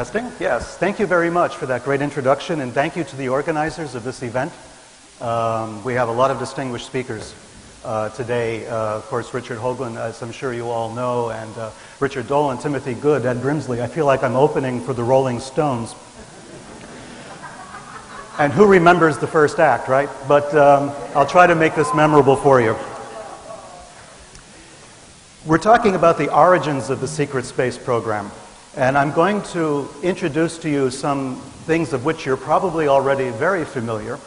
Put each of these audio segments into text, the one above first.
Testing? Yes. Thank you very much for that great introduction, and thank you to the organizers of this event. We have a lot of distinguished speakers today. Of course, Richard Hoagland, as I'm sure you all know, and Richard Dolan, Timothy Good, Ed Grimsley. I feel like I'm opening for the Rolling Stones. And who remembers the first act, right? But I'll try to make this memorable for you. We're talking about the origins of the secret space program. And I'm going to introduce to you some things of which you're probably already very familiar,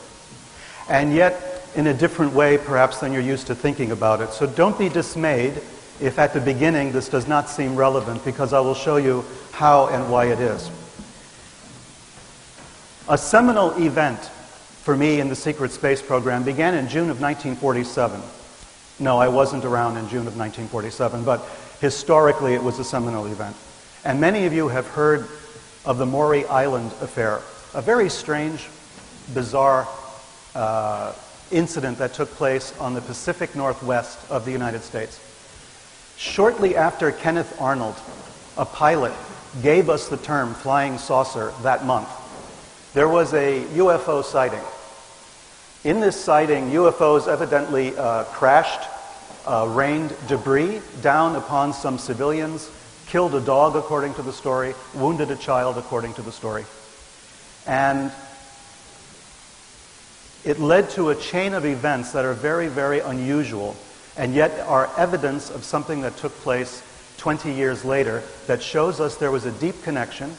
and yet in a different way perhaps than you're used to thinking about it. So don't be dismayed if at the beginning this does not seem relevant, because I will show you how and why it is. A seminal event for me in the secret space program began in June of 1947. No, I wasn't around in June of 1947, but historically it was a seminal event. And many of you have heard of the Maury Island affair, a very strange, bizarre incident that took place on the Pacific Northwest of the United States. Shortly after Kenneth Arnold, a pilot, gave us the term flying saucer that month, there was a UFO sighting. In this sighting, UFOs evidently crashed, rained debris down upon some civilians, killed a dog, according to the story, wounded a child, according to the story. And it led to a chain of events that are very, very unusual, and yet are evidence of something that took place 20 years later that shows us there was a deep connection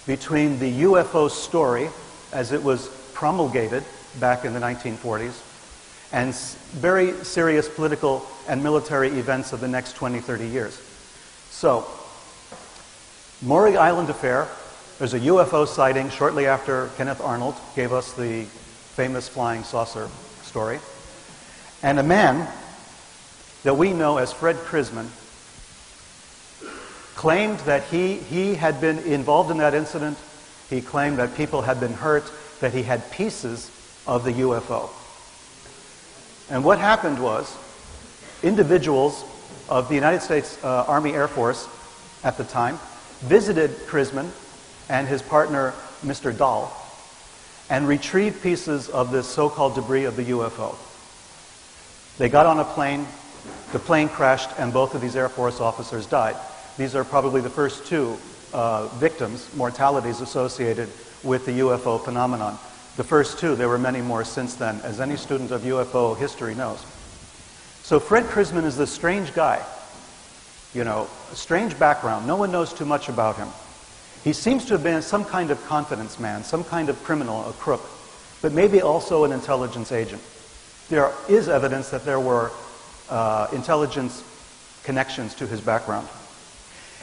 between the UFO story, as it was promulgated back in the 1940s, and very serious political and military events of the next 20, 30 years. So, Maury Island affair, there's a UFO sighting shortly after Kenneth Arnold gave us the famous flying saucer story. And a man that we know as Fred Krisman claimed that he had been involved in that incident. He claimed that people had been hurt, that he had pieces of the UFO. And what happened was, individuals of the United States Army Air Force at the time visited Krisman and his partner, Mr. Dahl, and retrieved pieces of this so-called debris of the UFO. They got on a plane, the plane crashed, and both of these Air Force officers died. These are probably the first two victims, mortalities associated with the UFO phenomenon. The first two, there were many more since then, as any student of UFO history knows. So Fred Krisman is this strange guy, you know, a strange background. No one knows too much about him. He seems to have been some kind of confidence man, some kind of criminal, a crook, but maybe also an intelligence agent. There is evidence that there were intelligence connections to his background.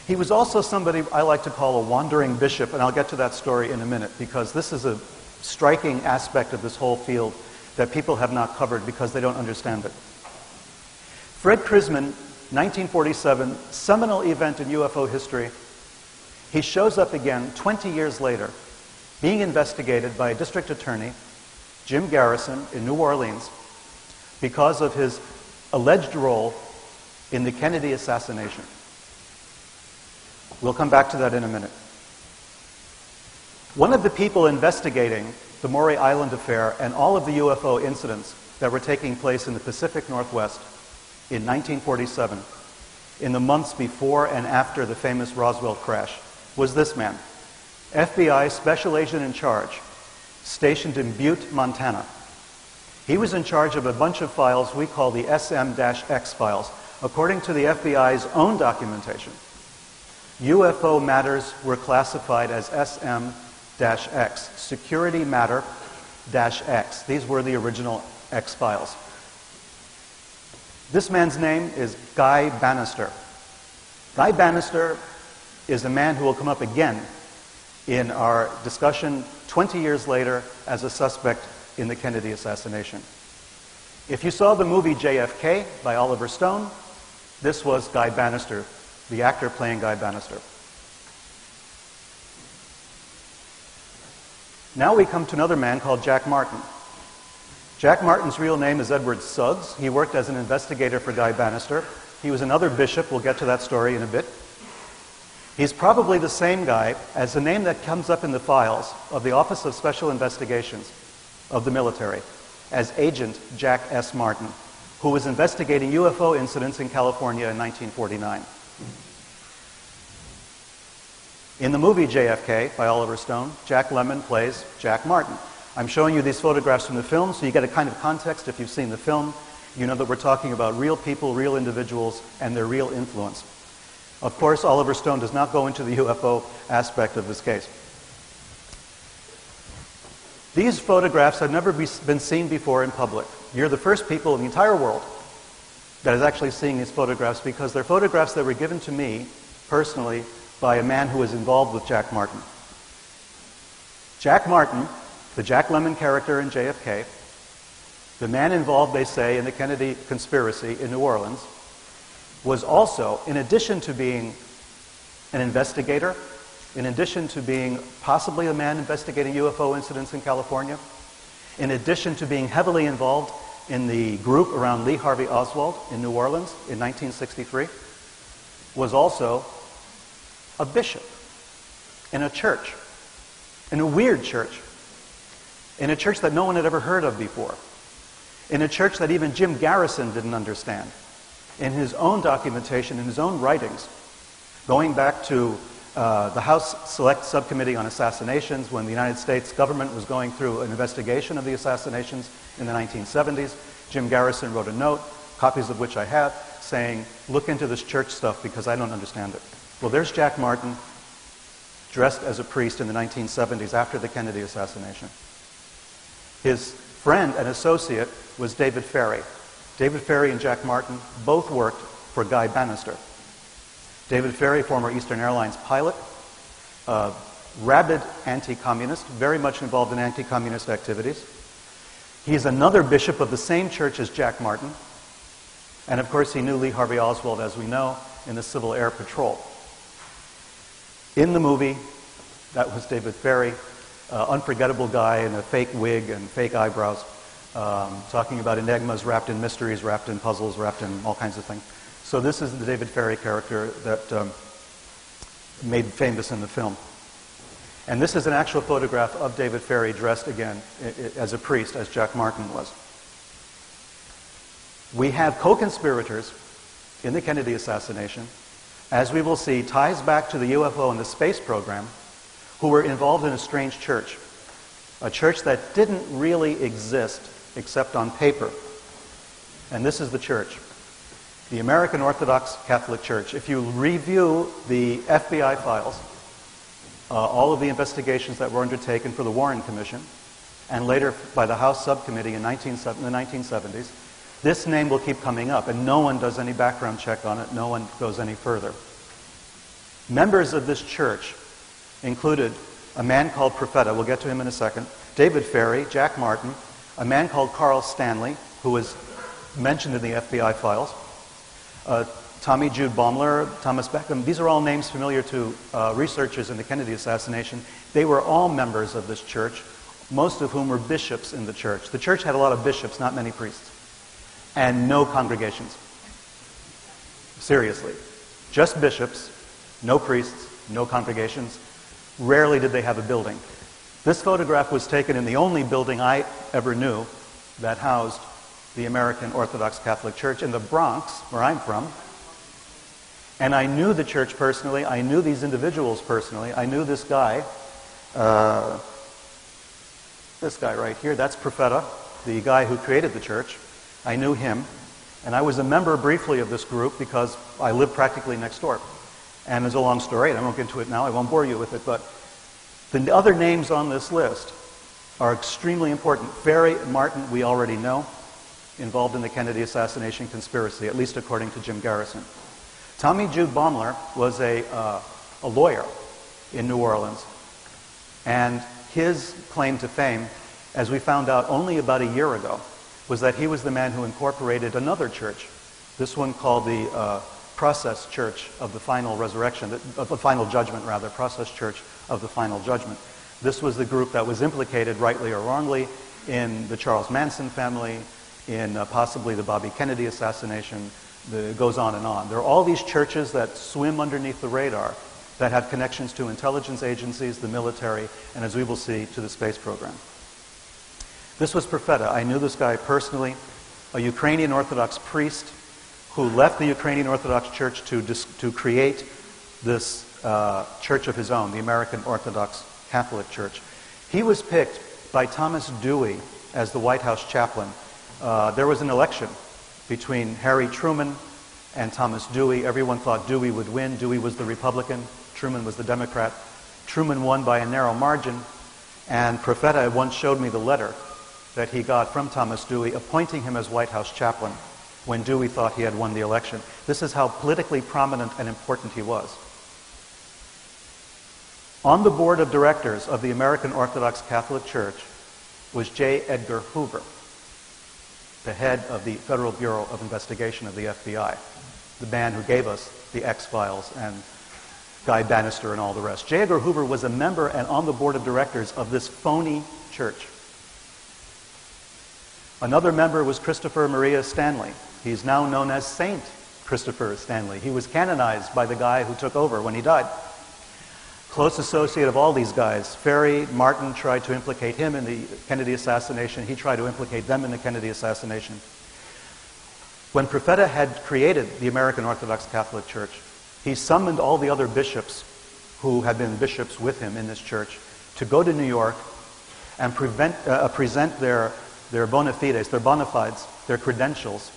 He was also somebody I like to call a wandering bishop, and I'll get to that story in a minute, because this is a striking aspect of this whole field that people have not covered because they don't understand it. Fred Krisman, 1947, seminal event in UFO history. He shows up again 20 years later, being investigated by a district attorney, Jim Garrison, in New Orleans, because of his alleged role in the Kennedy assassination. We'll come back to that in a minute. One of the people investigating the Maury Island affair and all of the UFO incidents that were taking place in the Pacific Northwest in 1947, in the months before and after the famous Roswell crash, was this man, FBI Special Agent in Charge, stationed in Butte, Montana. He was in charge of a bunch of files we call the SM-X files. According to the FBI's own documentation, UFO matters were classified as SM-X, Security Matter-X. These were the original X files. This man's name is Guy Bannister. Guy Bannister is a man who will come up again in our discussion 20 years later as a suspect in the Kennedy assassination. If you saw the movie JFK by Oliver Stone, this was Guy Bannister, the actor playing Guy Bannister. Now we come to another man called Jack Martin. Jack Martin's real name is Edward Suggs. He worked as an investigator for Guy Bannister. He was another bishop. We'll get to that story in a bit. He's probably the same guy as the name that comes up in the files of the Office of Special Investigations of the military as Agent Jack S. Martin, who was investigating UFO incidents in California in 1949. In the movie JFK by Oliver Stone, Jack Lemmon plays Jack Martin. I'm showing you these photographs from the film so you get a kind of context. If you've seen the film, you know that we're talking about real people, real individuals, and their real influence. Of course, Oliver Stone does not go into the UFO aspect of this case. These photographs have never been seen before in public. You're the first people in the entire world that is actually seeing these photographs because they're photographs that were given to me personally by a man who was involved with Jack Martin. Jack Martin, the Jack Lemmon character in JFK, the man involved, they say, in the Kennedy conspiracy in New Orleans, was also, in addition to being an investigator, in addition to being possibly a man investigating UFO incidents in California, in addition to being heavily involved in the group around Lee Harvey Oswald in New Orleans in 1963, was also a bishop in a church, in a weird church, in a church that no one had ever heard of before, in a church that even Jim Garrison didn't understand. In his own documentation, in his own writings, going back to the House Select Subcommittee on Assassinations when the United States government was going through an investigation of the assassinations in the 1970s, Jim Garrison wrote a note, copies of which I have, saying, look into this church stuff because I don't understand it. Well, there's Jack Martin dressed as a priest in the 1970s after the Kennedy assassination. His friend and associate was David Ferrie. David Ferrie and Jack Martin both worked for Guy Bannister. David Ferrie, former Eastern Airlines pilot, rabid anti-communist, very much involved in anti-communist activities. He's another bishop of the same church as Jack Martin. And of course, he knew Lee Harvey Oswald, as we know, in the Civil Air Patrol. In the movie, that was David Ferrie, unforgettable guy in a fake wig and fake eyebrows, talking about enigmas wrapped in mysteries, wrapped in puzzles, wrapped in all kinds of things. So this is the David Ferrie character that made famous in the film. And this is an actual photograph of David Ferrie dressed again as a priest, as Jack Martin was. We have co-conspirators in the Kennedy assassination, as we will see, ties back to the UFO and the space program, who were involved in a strange church, a church that didn't really exist except on paper. And this is the church, the American Orthodox Catholic Church. If you review the FBI files, all of the investigations that were undertaken for the Warren Commission, and later by the House Subcommittee in the 1970s, this name will keep coming up, and no one does any background check on it, no one goes any further. Members of this church included a man called Profeta, we'll get to him in a second, David Ferrie, Jack Martin, a man called Carl Stanley, who was mentioned in the FBI files, Tommy Jude Baumler, Thomas Beckham. These are all names familiar to researchers in the Kennedy assassination. They were all members of this church, most of whom were bishops in the church. The church had a lot of bishops, not many priests, and no congregations. Seriously. Just bishops, no priests, no congregations. Rarely did they have a building. This photograph was taken in the only building I ever knew that housed the American Orthodox Catholic Church in the Bronx, where I'm from. And I knew the church personally. I knew these individuals personally. I knew this guy right here. That's Profeta, the guy who created the church. I knew him. And I was a member briefly of this group because I lived practically next door. And there's a long story, and I won't get into it now. I won't bore you with it. But the other names on this list are extremely important. Ferrie and Martin, we already know, involved in the Kennedy assassination conspiracy, at least according to Jim Garrison. Tommy Jude Baumler was a lawyer in New Orleans. And his claim to fame, as we found out only about a year ago, was that he was the man who incorporated another church, this one called the Process Church of the Final Resurrection, of the Final Judgment, rather, Process Church of the Final Judgment. This was the group that was implicated, rightly or wrongly, in the Charles Manson family, in possibly the Bobby Kennedy assassination. It goes on and on. There are all these churches that swim underneath the radar that had connections to intelligence agencies, the military, and as we will see, to the space program. This was Profeta. I knew this guy personally, a Ukrainian Orthodox priest who left the Ukrainian Orthodox Church to create this church of his own, the American Orthodox Catholic Church. He was picked by Thomas Dewey as the White House chaplain. There was an election between Harry Truman and Thomas Dewey. Everyone thought Dewey would win. Dewey was the Republican. Truman was the Democrat. Truman won by a narrow margin, and Profeta once showed me the letter that he got from Thomas Dewey appointing him as White House chaplain when Dewey thought he had won the election. This is how politically prominent and important he was. On the board of directors of the American Orthodox Catholic Church was J. Edgar Hoover, the head of the Federal Bureau of Investigation of the FBI, the man who gave us the X-Files and Guy Bannister and all the rest. J. Edgar Hoover was a member and on the board of directors of this phony church. Another member was Christopher Maria Stanley. He's now known as Saint Christopher Stanley. He was canonized by the guy who took over when he died. Close associate of all these guys. Ferry, Martin tried to implicate him in the Kennedy assassination. He tried to implicate them in the Kennedy assassination. When Profeta had created the American Orthodox Catholic Church, he summoned all the other bishops who had been bishops with him in this church to go to New York and present their bona fides, their bona fides, their credentials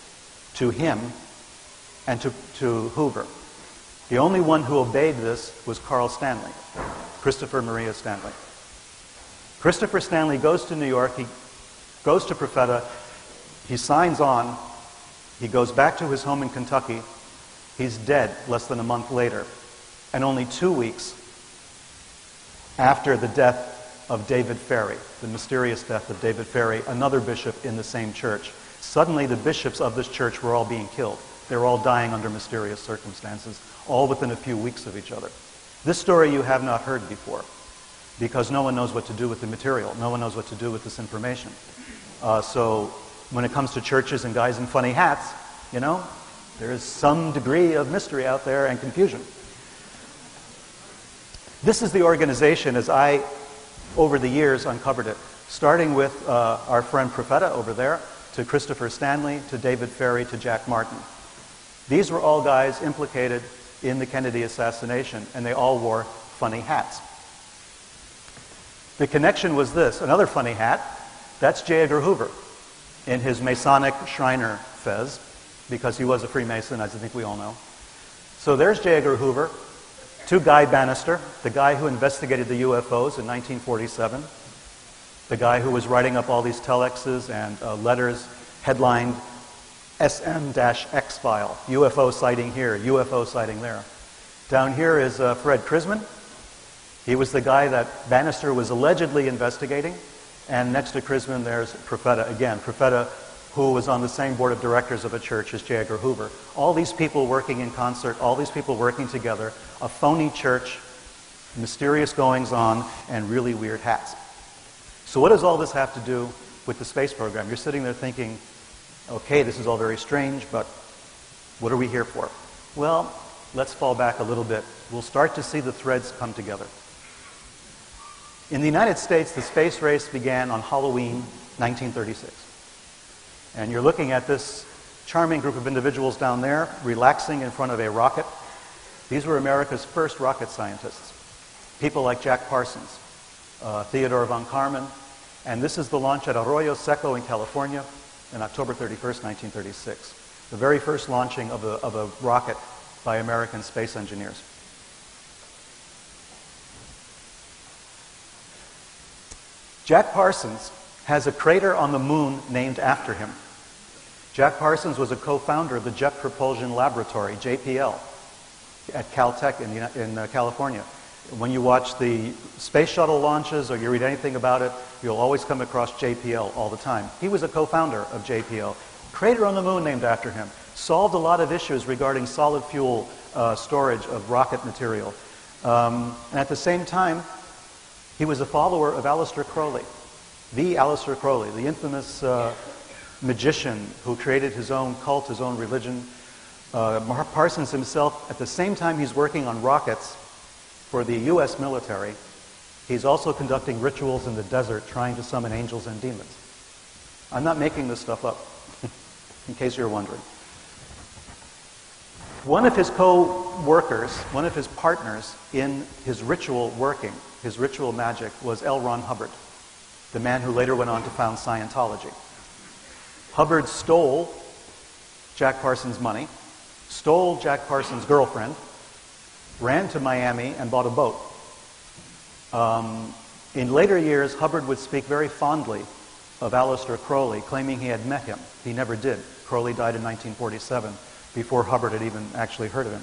to him and to Hoover. The only one who obeyed this was Carl Stanley, Christopher Maria Stanley. Christopher Stanley goes to New York, he goes to Profeta, he signs on, he goes back to his home in Kentucky, he's dead less than a month later, and only 2 weeks after the death of David Ferry, the mysterious death of David Ferry, another bishop in the same church. Suddenly the bishops of this church were all being killed. They were all dying under mysterious circumstances, all within a few weeks of each other. This story you have not heard before, because no one knows what to do with the material. No one knows what to do with this information. So when it comes to churches and guys in funny hats, you know, there is some degree of mystery out there and confusion. This is the organization as I, over the years, uncovered it, starting with our friend Profeta over there, to Christopher Stanley, to David Ferry, to Jack Martin. These were all guys implicated in the Kennedy assassination, and they all wore funny hats. The connection was this, another funny hat, that's J. Edgar Hoover in his Masonic Shriner fez, because he was a Freemason, as I think we all know. So there's J. Edgar Hoover, to Guy Bannister, the guy who investigated the UFOs in 1947, the guy who was writing up all these telexes and letters headlined SM-X file, UFO sighting here, UFO sighting there. Down here is Fred Krisman. He was the guy that Bannister was allegedly investigating. And next to Krisman, there's Profeta again. Profeta, who was on the same board of directors of a church as J. Edgar Hoover. All these people working in concert, all these people working together, a phony church, mysterious goings-on, and really weird hats. So what does all this have to do with the space program? You're sitting there thinking, okay, this is all very strange, but what are we here for? Well, let's fall back a little bit. We'll start to see the threads come together. In the United States, the space race began on Halloween 1936. And you're looking at this charming group of individuals down there, relaxing in front of a rocket. These were America's first rocket scientists. People like Jack Parsons, Theodore von Karman, and this is the launch at Arroyo Seco in California on October 31st, 1936. The very first launching of a rocket by American space engineers. Jack Parsons has a crater on the moon named after him. Jack Parsons was a co-founder of the Jet Propulsion Laboratory, JPL, at Caltech in California. When you watch the space shuttle launches or you read anything about it, you'll always come across JPL all the time. He was a co-founder of JPL. Crater on the moon named after him. Solved a lot of issues regarding solid fuel storage of rocket material. And at the same time, he was a follower of Aleister Crowley. The Aleister Crowley, the infamous magician who created his own cult, his own religion. Parsons himself, at the same time he's working on rockets, for the U.S. military, he's also conducting rituals in the desert trying to summon angels and demons. I'm not making this stuff up, in case you're wondering. One of his co-workers, one of his partners in his ritual working, his ritual magic, was L. Ron Hubbard, the man who later went on to found Scientology. Hubbard stole Jack Parsons' money, stole Jack Parsons' girlfriend, ran to Miami and bought a boat. In later years, Hubbard would speak very fondly of Aleister Crowley, claiming he had met him. He never did. Crowley died in 1947, before Hubbard had even actually heard of him.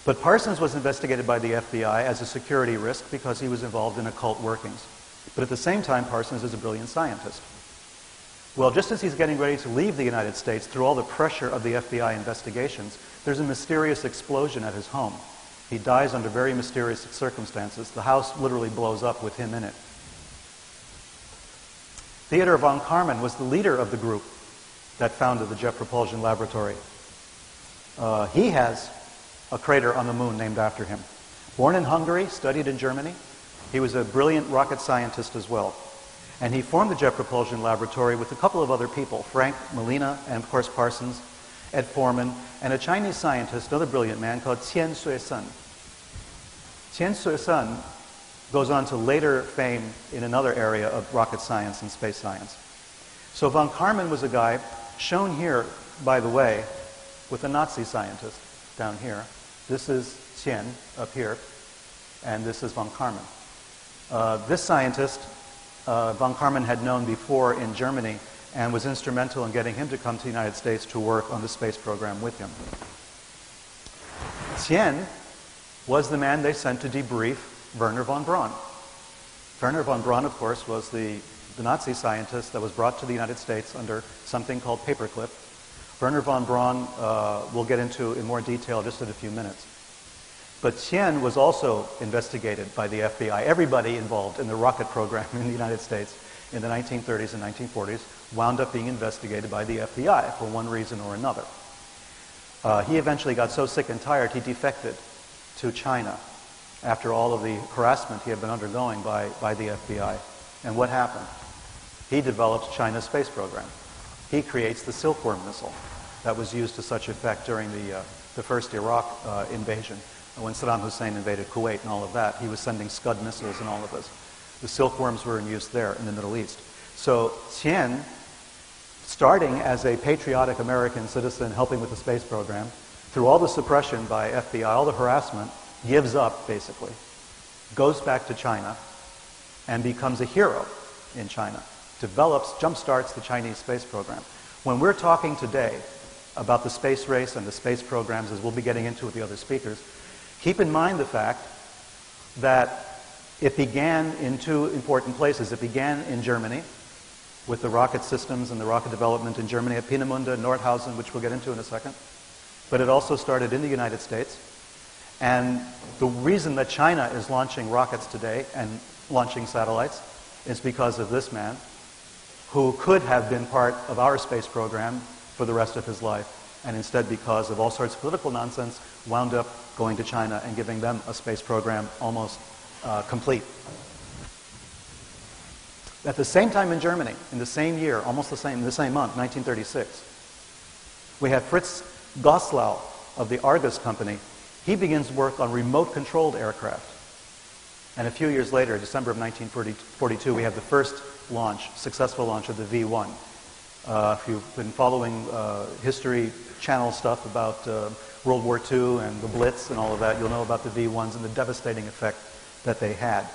But Parsons was investigated by the FBI as a security risk because he was involved in occult workings. But at the same time, Parsons is a brilliant scientist. Well, just as he's getting ready to leave the United States through all the pressure of the FBI investigations, there's a mysterious explosion at his home. He dies under very mysterious circumstances. The house literally blows up with him in it. Theodor von Karman was the leader of the group that founded the Jet Propulsion Laboratory. He has a crater on the moon named after him. Born in Hungary, studied in Germany. He was a brilliant rocket scientist as well. And he formed the Jet Propulsion Laboratory with a couple of other people, Frank Molina and, of course, Parsons, Ed Foreman, and a Chinese scientist, another brilliant man called Qian Suisun. Qian Suisun goes on to later fame in another area of rocket science and space science. So von Karman was a guy, shown here, by the way, with a Nazi scientist down here. This is Qian up here, and this is von Karman. This scientist, von Karman had known before in Germany and was instrumental in getting him to come to the United States to work on the space program with him. Qian was the man they sent to debrief Wernher von Braun. Wernher von Braun, of course, was the Nazi scientist that was brought to the United States under something called paperclip. Wernher von Braun we'll get into in more detail just in a few minutes. But Qian was also investigated by the FBI. Everybody involved in the rocket program in the United States in the 1930s and 1940s wound up being investigated by the FBI for one reason or another. He eventually got so sick and tired he defected to China after all of the harassment he had been undergoing by the FBI. And what happened? He develops China's space program. He creates the Silkworm missile that was used to such effect during the first Iraq invasion. When Saddam Hussein invaded Kuwait and all of that, he was sending Scud missiles and all of this. The Silkworms were in use there in the Middle East. So Qian, starting as a patriotic American citizen helping with the space program, through all the suppression by FBI, all the harassment, gives up, basically, goes back to China, and becomes a hero in China. Develops, jump-starts the Chinese space program. When we're talking today about the space race and the space programs, as we'll be getting into with the other speakers, keep in mind the fact that it began in two important places. It began in Germany with the rocket systems and the rocket development in Germany at Peenemünde, Nordhausen, which we'll get into in a second. But it also started in the United States. And the reason that China is launching rockets today and launching satellites is because of this man, who could have been part of our space program for the rest of his life, and instead, because of all sorts of political nonsense, wound up going to China and giving them a space program almost complete. At the same time in Germany, in the same year, almost the same month, 1936, we have Fritz Goslau of the Argus Company. He begins work on remote-controlled aircraft. And a few years later, December of 1942, we have the first launch, successful launch of the V-1. If you've been following History Channel stuff about World War II and the Blitz and all of that, you'll know about the V-1s and the devastating effect that they had.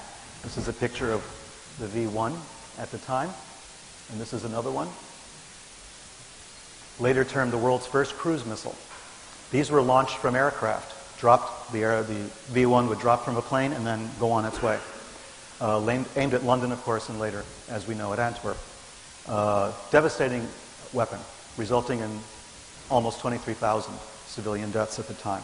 This is a picture of the V-1 at the time, and this is another one. Later termed the world's first cruise missile. These were launched from aircraft. The V-1 would drop from a plane and then go on its way. Aimed at London, of course, and later, as we know, at Antwerp. Devastating weapon, resulting in almost 23,000 civilian deaths at the time.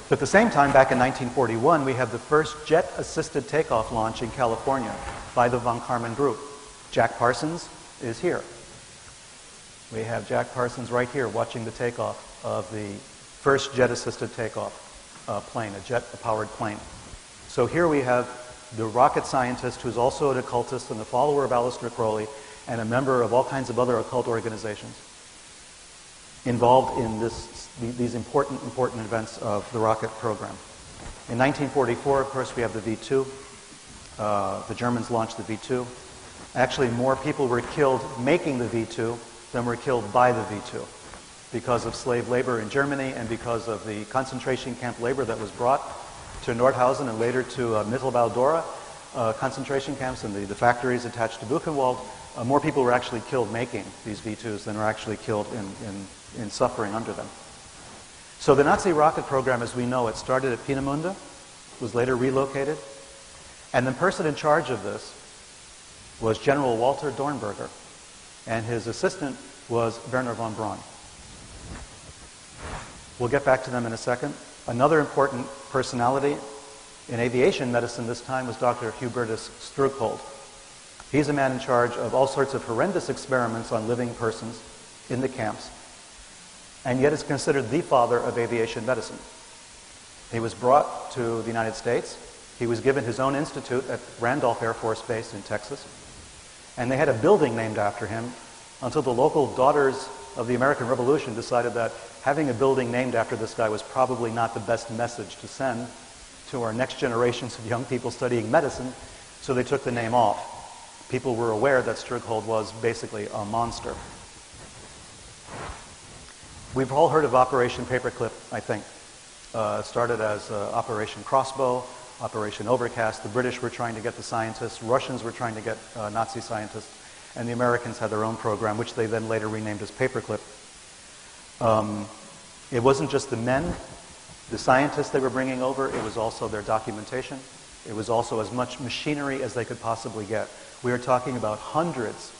But at the same time, back in 1941, we have the first jet-assisted takeoff launch in California by the von Karman group. Jack Parsons is here. We have Jack Parsons right here watching the takeoff of the first jet-assisted takeoff plane, a jet-powered plane. So here we have the rocket scientist who's also an occultist and a follower of Aleister Crowley and a member of all kinds of other occult organizations involved in these important events of the rocket program. In 1944, of course, we have the V-2. The Germans launched the V-2. Actually, more people were killed making the V-2 than were killed by the V-2 because of slave labor in Germany and because of the concentration camp labor that was brought to Nordhausen and later to Mittelbau-Dora concentration camps and the factories attached to Buchenwald. More people were actually killed making these V-2s than were actually killed in suffering under them. So the Nazi rocket program, as we know it, started at Peenemünde, was later relocated, and the person in charge of this was General Walter Dornberger, and his assistant was Wernher von Braun. We'll get back to them in a second. Another important personality in aviation medicine this time was Dr. Hubertus Strughold. He's a man in charge of all sorts of horrendous experiments on living persons in the camps, and yet is considered the father of aviation medicine. He was brought to the United States. He was given his own institute at Randolph Air Force Base in Texas, and they had a building named after him until the local Daughters of the American Revolution decided that having a building named after this guy was probably not the best message to send to our next generations of young people studying medicine, so they took the name off. People were aware that Strughold was basically a monster. We've all heard of Operation Paperclip, I think. It started as Operation Crossbow, Operation Overcast. The British were trying to get the scientists, Russians were trying to get Nazi scientists, and the Americans had their own program, which they then later renamed as Paperclip. It wasn't just the men, the scientists they were bringing over, it was also their documentation. It was also as much machinery as they could possibly get. We are talking about hundreds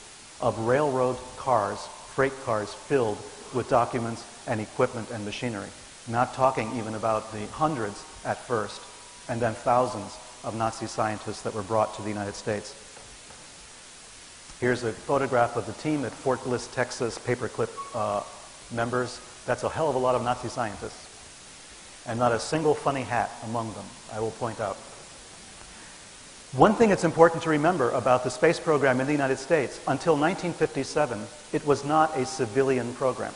of railroad cars, freight cars, filled with documents and equipment and machinery. Not talking even about the hundreds at first, and then thousands of Nazi scientists that were brought to the United States. Here's a photograph of the team at Fort Bliss, Texas, Paperclip members. That's a hell of a lot of Nazi scientists. And not a single funny hat among them, I will point out. One thing that's important to remember about the space program in the United States, until 1957, it was not a civilian program.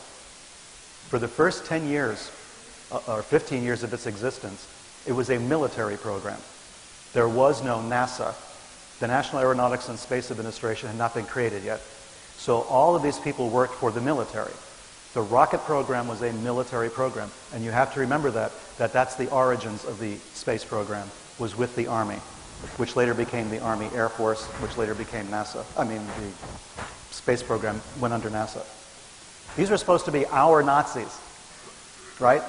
For the first 10 years, or 15 years of its existence, it was a military program. There was no NASA. The National Aeronautics and Space Administration had not been created yet. So all of these people worked for the military. The rocket program was a military program, and you have to remember that's the origins of the space program, was with the Army, which later became the Army Air Force, which later became NASA. I mean, the space program went under NASA. These were supposed to be our Nazis, right?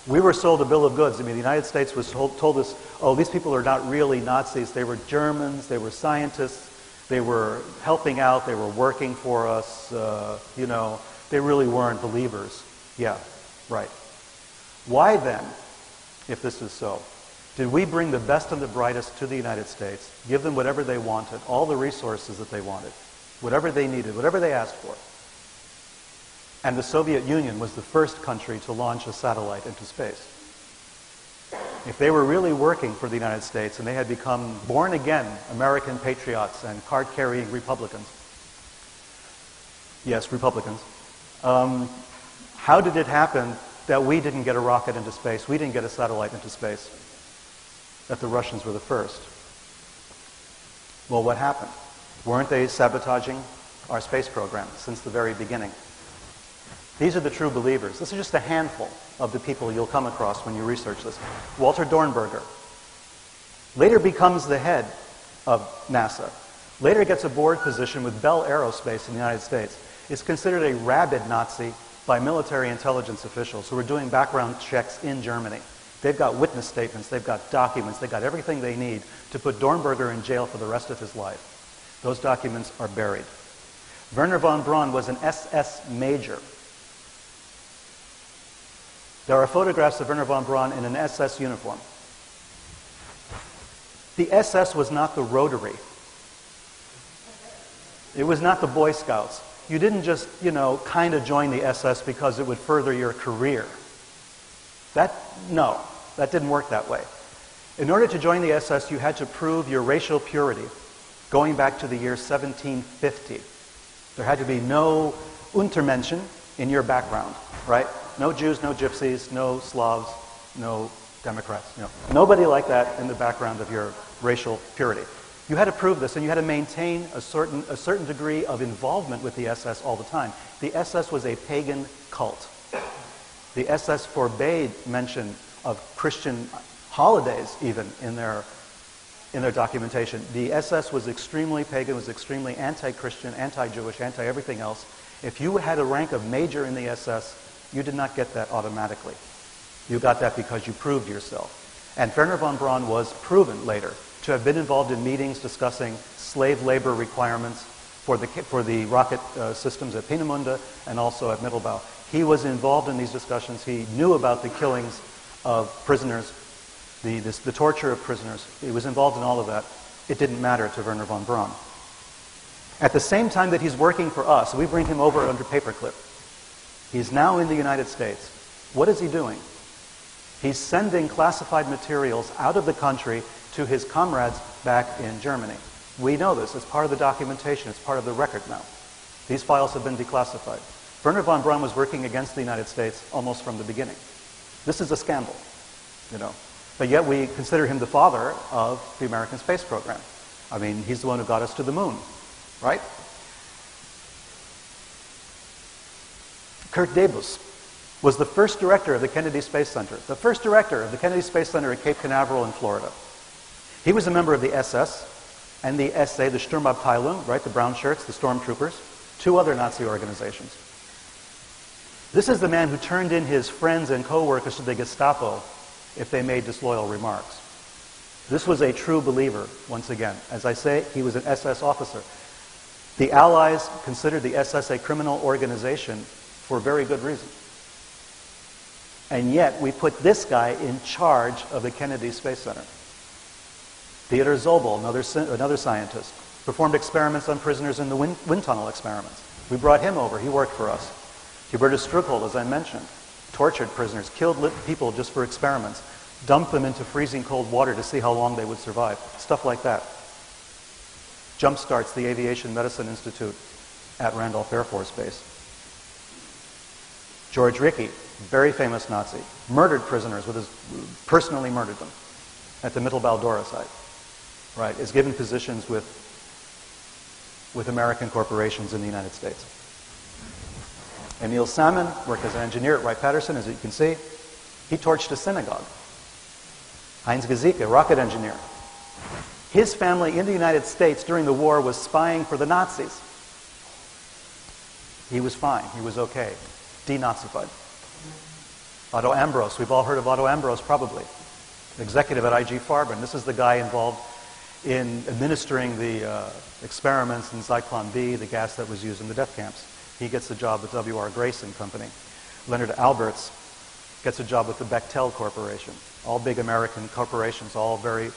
We were sold a bill of goods. I mean, the United States was told us, oh, these people are not really Nazis. They were Germans. They were scientists. They were helping out. They were working for us. They really weren't believers. Yeah, right. Why then, if this is so, did we bring the best and the brightest to the United States, give them whatever they wanted, all the resources that they wanted, whatever they needed, whatever they asked for? And the Soviet Union was the first country to launch a satellite into space. If they were really working for the United States and they had become born-again American patriots and card-carrying Republicans, yes, Republicans, how did it happen that we didn't get a rocket into space, we didn't get a satellite into space, that the Russians were the first? Well, what happened? Weren't they sabotaging our space program since the very beginning? These are the true believers. This is just a handful of the people you'll come across when you research this. Walter Dornberger later becomes the head of NASA, later gets a board position with Bell Aerospace in the United States, is considered a rabid Nazi by military intelligence officials who are doing background checks in Germany. They've got witness statements, they've got documents, they've got everything they need to put Dornberger in jail for the rest of his life. Those documents are buried. Wernher von Braun was an SS major. There are photographs of Wernher von Braun in an SS uniform. The SS was not the Rotary. It was not the Boy Scouts. You didn't just, kind of join the SS because it would further your career. No. That didn't work that way. In order to join the SS, you had to prove your racial purity going back to the year 1750. There had to be no Untermenschen in your background, right? No Jews, no Gypsies, no Slavs, no Democrats. Nobody like that in the background of your racial purity. You had to prove this, and you had to maintain a certain degree of involvement with the SS all the time. The SS was a pagan cult. The SS forbade mention of Christian holidays even in their documentation. The SS was extremely pagan, was extremely anti-Christian, anti-Jewish, anti-everything else. If you had a rank of major in the SS, you did not get that automatically. You got that because you proved yourself. And Werner von Braun was proven later to have been involved in meetings discussing slave labor requirements for the rocket systems at Peenemünde and also at Mittelbau. He was involved in these discussions. He knew about the killings of prisoners, the torture of prisoners. He was involved in all of that. It didn't matter to Werner von Braun. At the same time that he's working for us, we bring him over under paperclip. He's now in the United States. What is he doing? He's sending classified materials out of the country to his comrades back in Germany. We know this. It's part of the documentation. It's part of the record now. These files have been declassified. Werner von Braun was working against the United States almost from the beginning. This is a scandal, But yet we consider him the father of the American space program. I mean, he's the one who got us to the moon, right? Kurt Debus was the first director of the Kennedy Space Center, the first director of the Kennedy Space Center at Cape Canaveral in Florida. He was a member of the SS and the SA, the Sturmabteilung, right, the brown shirts, the stormtroopers, two other Nazi organizations. This is the man who turned in his friends and co-workers to the Gestapo if they made disloyal remarks. This was a true believer, once again. As I say, he was an SS officer. The Allies considered the SS a criminal organization for very good reason. And yet, we put this guy in charge of the Kennedy Space Center. Theodor Zobel, another scientist, performed experiments on prisoners in the wind tunnel experiments. We brought him over. He worked for us. Hubertus Struckel, as I mentioned, tortured prisoners, killed people just for experiments, dumped them into freezing cold water to see how long they would survive. Stuff like that. Jumpstarts the Aviation Medicine Institute at Randolph Air Force Base. George Rickey, very famous Nazi, murdered prisoners personally murdered them at the Mittelbau-Dora site. Right, is given positions with American corporations in the United States. Emil Salmon worked as an engineer at Wright-Patterson, as you can see. He torched a synagogue. Heinz Gesicke, rocket engineer. His family in the United States during the war was spying for the Nazis. He was fine. He was okay. Denazified. Otto Ambros. We've all heard of Otto Ambros, probably. Executive at IG Farben. This is the guy involved in administering the experiments in Zyklon B, the gas that was used in the death camps. He gets a job with W.R. Grace and Company. Leonard Alberts gets a job with the Bechtel Corporation. All big American corporations, all very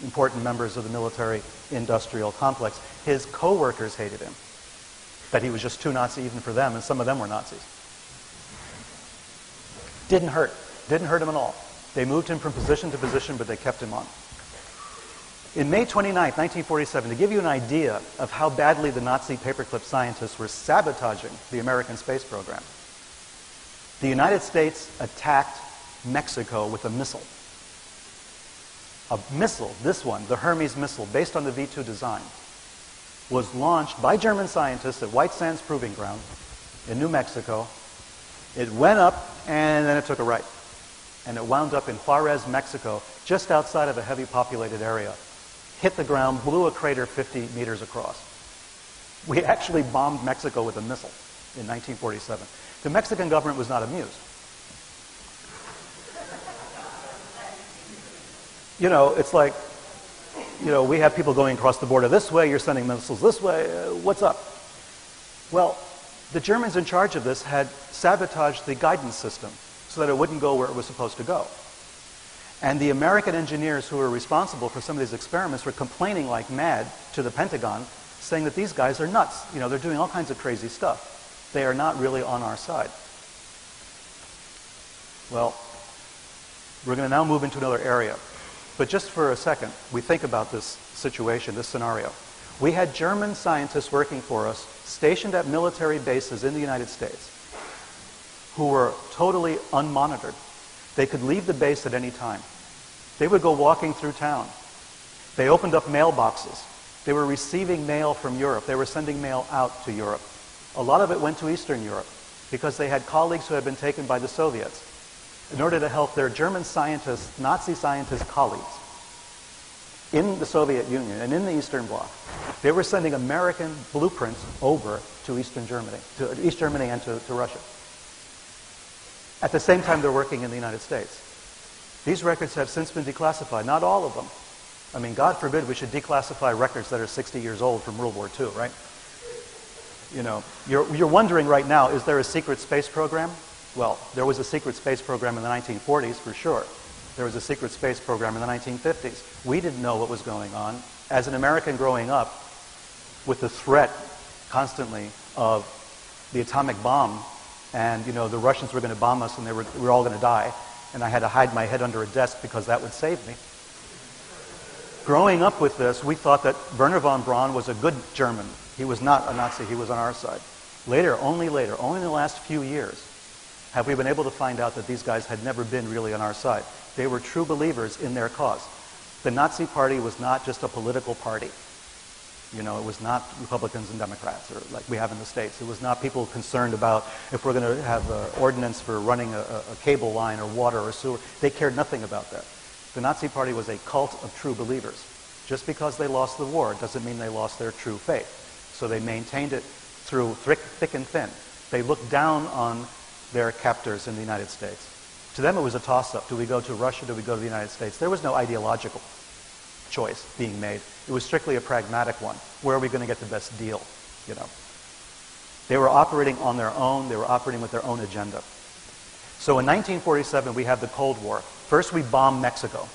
important members of the military-industrial complex. His co-workers hated him. That he was just too Nazi even for them, and some of them were Nazis. Didn't hurt. Didn't hurt him at all. They moved him from position to position, but they kept him on. In May 29, 1947, to give you an idea of how badly the Nazi paperclip scientists were sabotaging the American space program, the United States attacked Mexico with a missile. A missile, this one, the Hermes missile, based on the V-2 design, was launched by German scientists at White Sands Proving Ground in New Mexico. It went up, and then it took a right. And it wound up in Juarez, Mexico, just outside of a heavy populated area. Hit the ground, blew a crater 50 meters across. We actually bombed Mexico with a missile in 1947. The Mexican government was not amused. It's like, we have people going across the border this way, you're sending missiles this way, what's up? Well, the Germans in charge of this had sabotaged the guidance system so that it wouldn't go where it was supposed to go. And the American engineers who were responsible for some of these experiments were complaining like mad to the Pentagon, saying that these guys are nuts. They're doing all kinds of crazy stuff. They are not really on our side. Well, We're going to now move into another area. But just for a second, we think about this situation, this scenario. We had German scientists working for us, stationed at military bases in the United States, who were totally unmonitored. They could leave the base at any time. They would go walking through town. They opened up mailboxes. They were receiving mail from Europe. They were sending mail out to Europe. A lot of it went to Eastern Europe because they had colleagues who had been taken by the Soviets in order to help their German scientists, Nazi scientist colleagues in the Soviet Union and in the Eastern Bloc. They were sending American blueprints over to Eastern Germany, to East Germany and to Russia. At the same time, they're working in the United States. These records have since been declassified, not all of them. I mean, God forbid we should declassify records that are 60 years old from World War II, right? You know, you're wondering right now, is there a secret space program? Well, there was a secret space program in the 1940s, for sure. There was a secret space program in the 1950s. We didn't know what was going on. As an American growing up with the threat constantly of the atomic bomb, and, you know, the Russians were going to bomb us and we were all going to die, and I had to hide my head under a desk because that would save me. Growing up with this, we thought that Werner von Braun was a good German. He was not a Nazi. He was on our side. Later, only in the last few years, have we been able to find out that these guys had never been really on our side. They were true believers in their cause. The Nazi Party was not just a political party. You know, it was not Republicans and Democrats, or like we have in the States. It was not people concerned about if we're going to have an ordinance for running a cable line or water or sewer. They cared nothing about that. The Nazi Party was a cult of true believers. Just because they lost the war doesn't mean they lost their true faith. So they maintained it through thick and thin. They looked down on their captors in the United States. To them it was a toss-up. Do we go to Russia? Do we go to the United States? There was no ideological choice being made. It was strictly a pragmatic one. Where are we going to get the best deal? You know, they were operating on their own. They were operating with their own agenda. So in 1947, we have the Cold War. First, we bomb Mexico,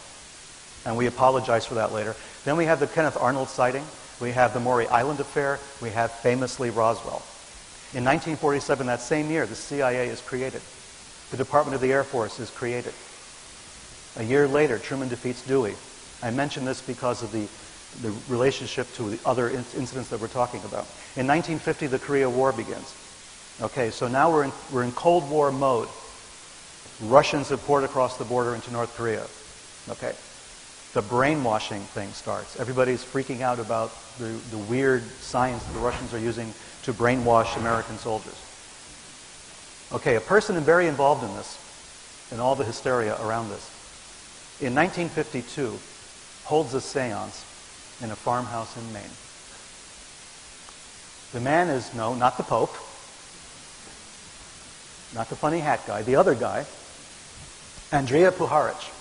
and we apologize for that later. Then we have the Kenneth Arnold sighting. We have the Maury Island affair. We have famously Roswell. In 1947, that same year, the CIA is created. The Department of the Air Force is created. A year later, Truman defeats Dewey. I mention this because of the relationship to the other incidents that we're talking about. In 1950, the Korea War begins. Okay, so now we're in Cold War mode. Russians have poured across the border into North Korea. Okay, the brainwashing thing starts. Everybody's freaking out about the weird science that the Russians are using to brainwash American soldiers. Okay, a person very involved in this, in all the hysteria around this, in 1952, holds a seance in a farmhouse in Maine. The man is, no, not the Pope, not the funny hat guy, the other guy, Andrija Puharich.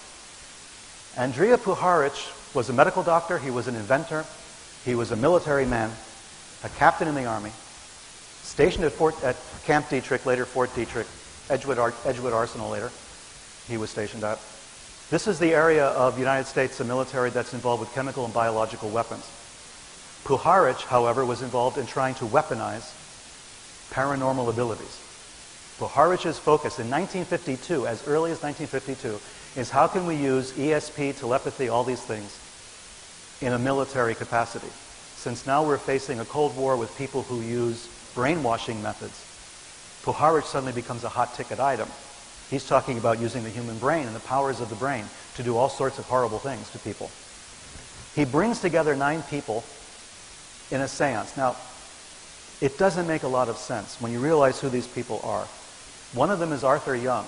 Andrija Puharich was a medical doctor, he was an inventor, he was a military man, a captain in the army, stationed at Camp Detrick, later Fort Detrick, Edgewood Arsenal later, he was stationed at. This is the area of the United States, the military, that's involved with chemical and biological weapons. Puharich, however, was involved in trying to weaponize paranormal abilities. Puharich's focus in 1952, as early as 1952, is how can we use ESP, telepathy, all these things, in a military capacity. Since now we're facing a Cold War with people who use brainwashing methods, Puharich suddenly becomes a hot ticket item. He's talking about using the human brain and the powers of the brain to do all sorts of horrible things to people. He brings together 9 people in a seance. Now, it doesn't make a lot of sense when you realize who these people are. One of them is Arthur Young.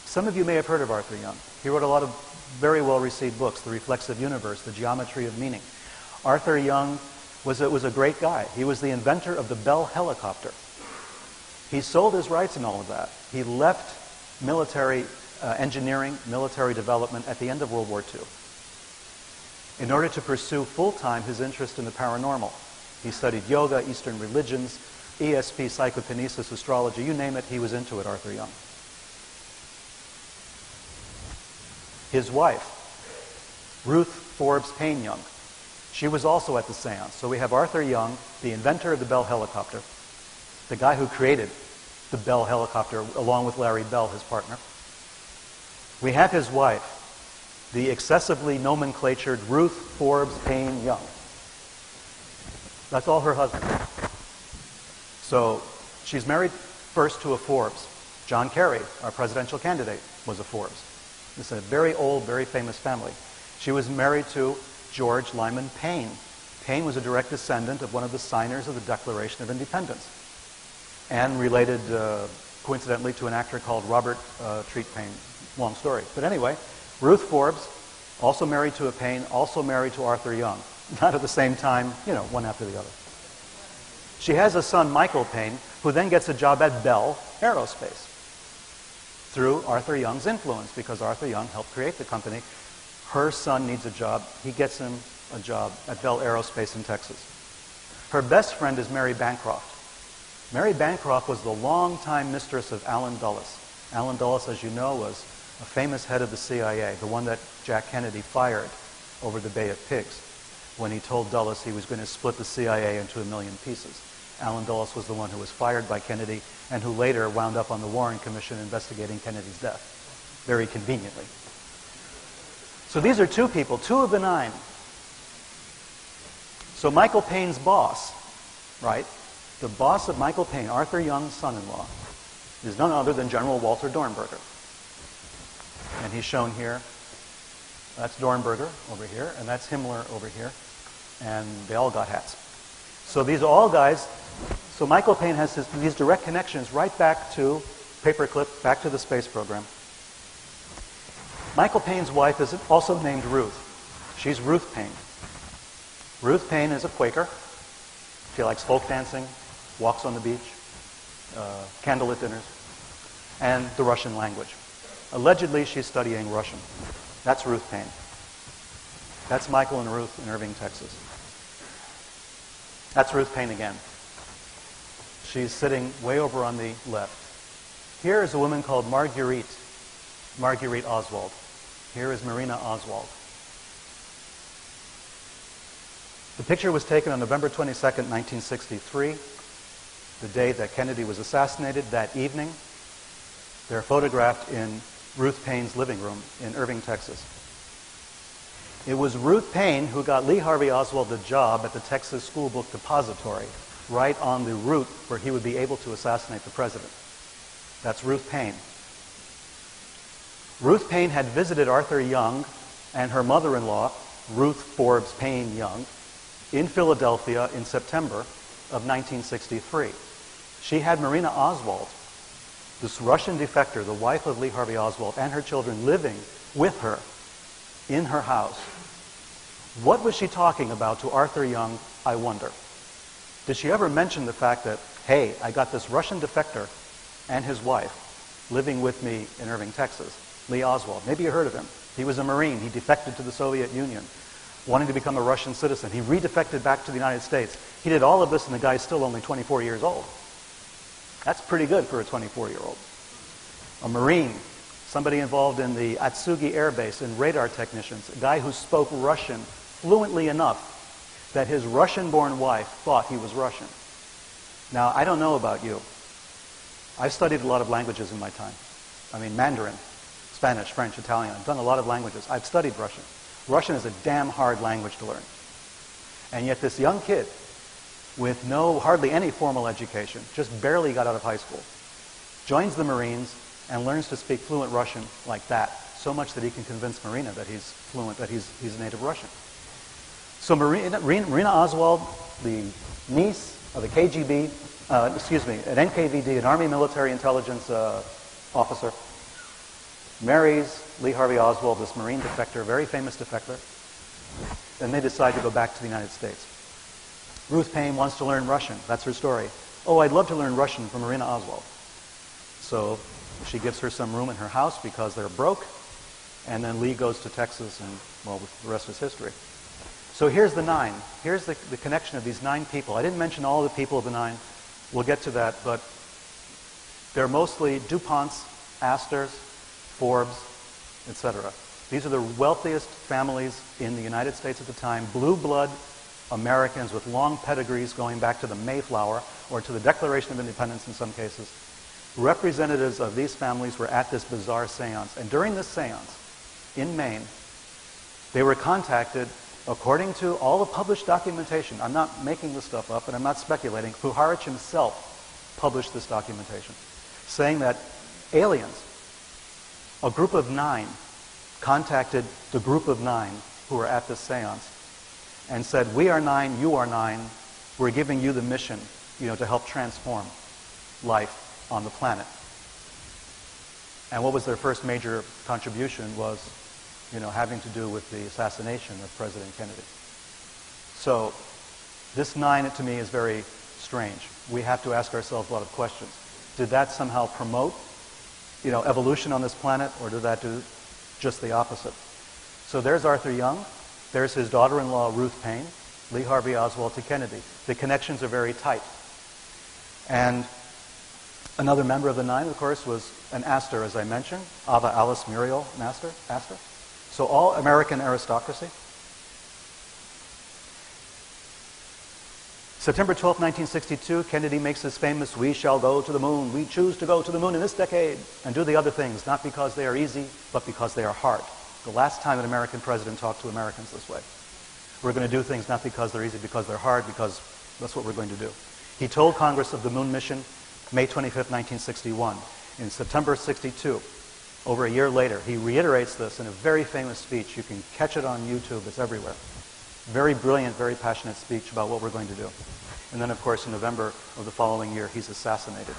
Some of you may have heard of Arthur Young. He wrote a lot of very well-received books, The Reflexive Universe, The Geometry of Meaning. Arthur Young was a great guy. He was the inventor of the Bell helicopter. He sold his rights and all of that. He left military engineering, military development at the end of World War II in order to pursue full-time his interest in the paranormal. He studied yoga, Eastern religions, ESP, psychokinesis, astrology, you name it, he was into it, Arthur Young. His wife, Ruth Forbes Payne Young, she was also at the seance. So we have Arthur Young, the inventor of the Bell helicopter, the guy who created the Bell helicopter along with Larry Bell, his partner. We have his wife, the excessively nomenclatured Ruth Forbes Payne Young. That's all her husband. So she's married first to a Forbes. John Kerry, our presidential candidate, was a Forbes. This is a very old, very famous family. She was married to George Lyman Payne. Payne was a direct descendant of one of the signers of the Declaration of Independence, and related, coincidentally, to an actor called Robert Treat Payne. Long story. But anyway, Ruth Forbes, also married to a Payne, also married to Arthur Young. Not at the same time, you know, one after the other. She has a son, Michael Payne, who then gets a job at Bell Aerospace through Arthur Young's influence, because Arthur Young helped create the company. Her son needs a job. He gets him a job at Bell Aerospace in Texas. Her best friend is Mary Bancroft. Mary Bancroft was the longtime mistress of Allen Dulles. Allen Dulles, as you know, was a famous head of the CIA, the one that Jack Kennedy fired over the Bay of Pigs when he told Dulles he was going to split the CIA into 1,000,000 pieces. Allen Dulles was the one who was fired by Kennedy and who later wound up on the Warren Commission investigating Kennedy's death, very conveniently. So these are two people, two of the nine. So Michael Payne's boss, right? The boss of Michael Payne, Arthur Young's son-in-law, is none other than General Walter Dornberger. And he's shown here. That's Dornberger over here, and that's Himmler over here. And they all got hats. So these are all guys. So Michael Payne has these direct connections right back to Paperclip, back to the space program. Michael Payne's wife is also named Ruth. She's Ruth Payne. Ruth Payne is a Quaker. She likes folk dancing, walks on the beach, candlelit dinners, and the Russian language. Allegedly, she's studying Russian. That's Ruth Payne. That's Michael and Ruth in Irving, Texas. That's Ruth Payne again. She's sitting way over on the left. Here is a woman called Marguerite Oswald. Here is Marina Oswald. The picture was taken on November 22nd, 1963, the day that Kennedy was assassinated. That evening, they're photographed in Ruth Payne's living room in Irving, Texas. It was Ruth Payne who got Lee Harvey Oswald the job at the Texas School Book Depository, right on the route where he would be able to assassinate the president. That's Ruth Payne. Ruth Payne had visited Arthur Young and her mother-in-law, Ruth Forbes Payne Young, in Philadelphia in September of 1963. She had Marina Oswald, this Russian defector, the wife of Lee Harvey Oswald, and her children living with her in her house. What was she talking about to Arthur Young, I wonder? Did she ever mention the fact that, hey, I got this Russian defector and his wife living with me in Irving, Texas, Lee Oswald? Maybe you heard of him. He was a Marine. He defected to the Soviet Union, wanting to become a Russian citizen. He redefected back to the United States. He did all of this, and the guy's still only 24 years old. That's pretty good for a 24-year-old. A Marine, somebody involved in the Atsugi Air Base and radar technicians, a guy who spoke Russian fluently enough that his Russian-born wife thought he was Russian. Now, I don't know about you. I've studied a lot of languages in my time. I mean, Mandarin, Spanish, French, Italian. I've done a lot of languages. I've studied Russian. Russian is a damn hard language to learn. And yet this young kid with hardly any formal education, just barely got out of high school, joins the Marines and learns to speak fluent Russian like that, so much that he can convince Marina that he's fluent, that he's a native Russian. So Marina Oswald, the niece of a KGB, an NKVD, an Army Military Intelligence officer, marries Lee Harvey Oswald, this Marine defector, very famous defector. Then they decide to go back to the United States. Ruth Payne wants to learn Russian. That's her story. Oh, I'd love to learn Russian from Marina Oswald. So she gives her some room in her house because they're broke. And then Lee goes to Texas, and, well, the rest is history. So here's the nine. Here's the connection of these 9 people. I didn't mention all the people of the 9. We'll get to that. But they're mostly DuPonts, Astors, Forbes, etc. These are the wealthiest families in the United States at the time, blue blood Americans with long pedigrees going back to the Mayflower or to the Declaration of Independence in some cases. representatives of these families were at this bizarre seance. And during this seance, in Maine, they were contacted, according to all the published documentation. I'm not making this stuff up, and I'm not speculating. Puharich himself published this documentation, saying that aliens, a group of 9, contacted the group of 9 who were at this seance and said, "We are 9, you are 9, we're giving you the mission, to help transform life on the planet." And what was their first major contribution was, having to do with the assassination of President Kennedy. So this 9, to me, is very strange. We have to ask ourselves a lot of questions. Did that somehow promote, evolution on this planet, or did that do just the opposite? So there's Arthur Young. There's his daughter-in-law, Ruth Paine, Lee Harvey Oswald to Kennedy. The connections are very tight. And another member of the 9, of course, was an Astor, as I mentioned, Ava Alice Muriel Astor. So all American aristocracy. September 12, 1962, Kennedy makes his famous, "We shall go to the moon. We choose to go to the moon in this decade and do the other things, not because they are easy, but because they are hard." The last time an American president talked to Americans this way. We're going to do things not because they're easy, because they're hard, because that's what we're going to do. He told Congress of the moon mission May 25, 1961. In September 62, over a year later, he reiterates this in a very famous speech. You can catch it on YouTube. It's everywhere. Very brilliant, very passionate speech about what we're going to do. And then, of course, in November of the following year, he's assassinated.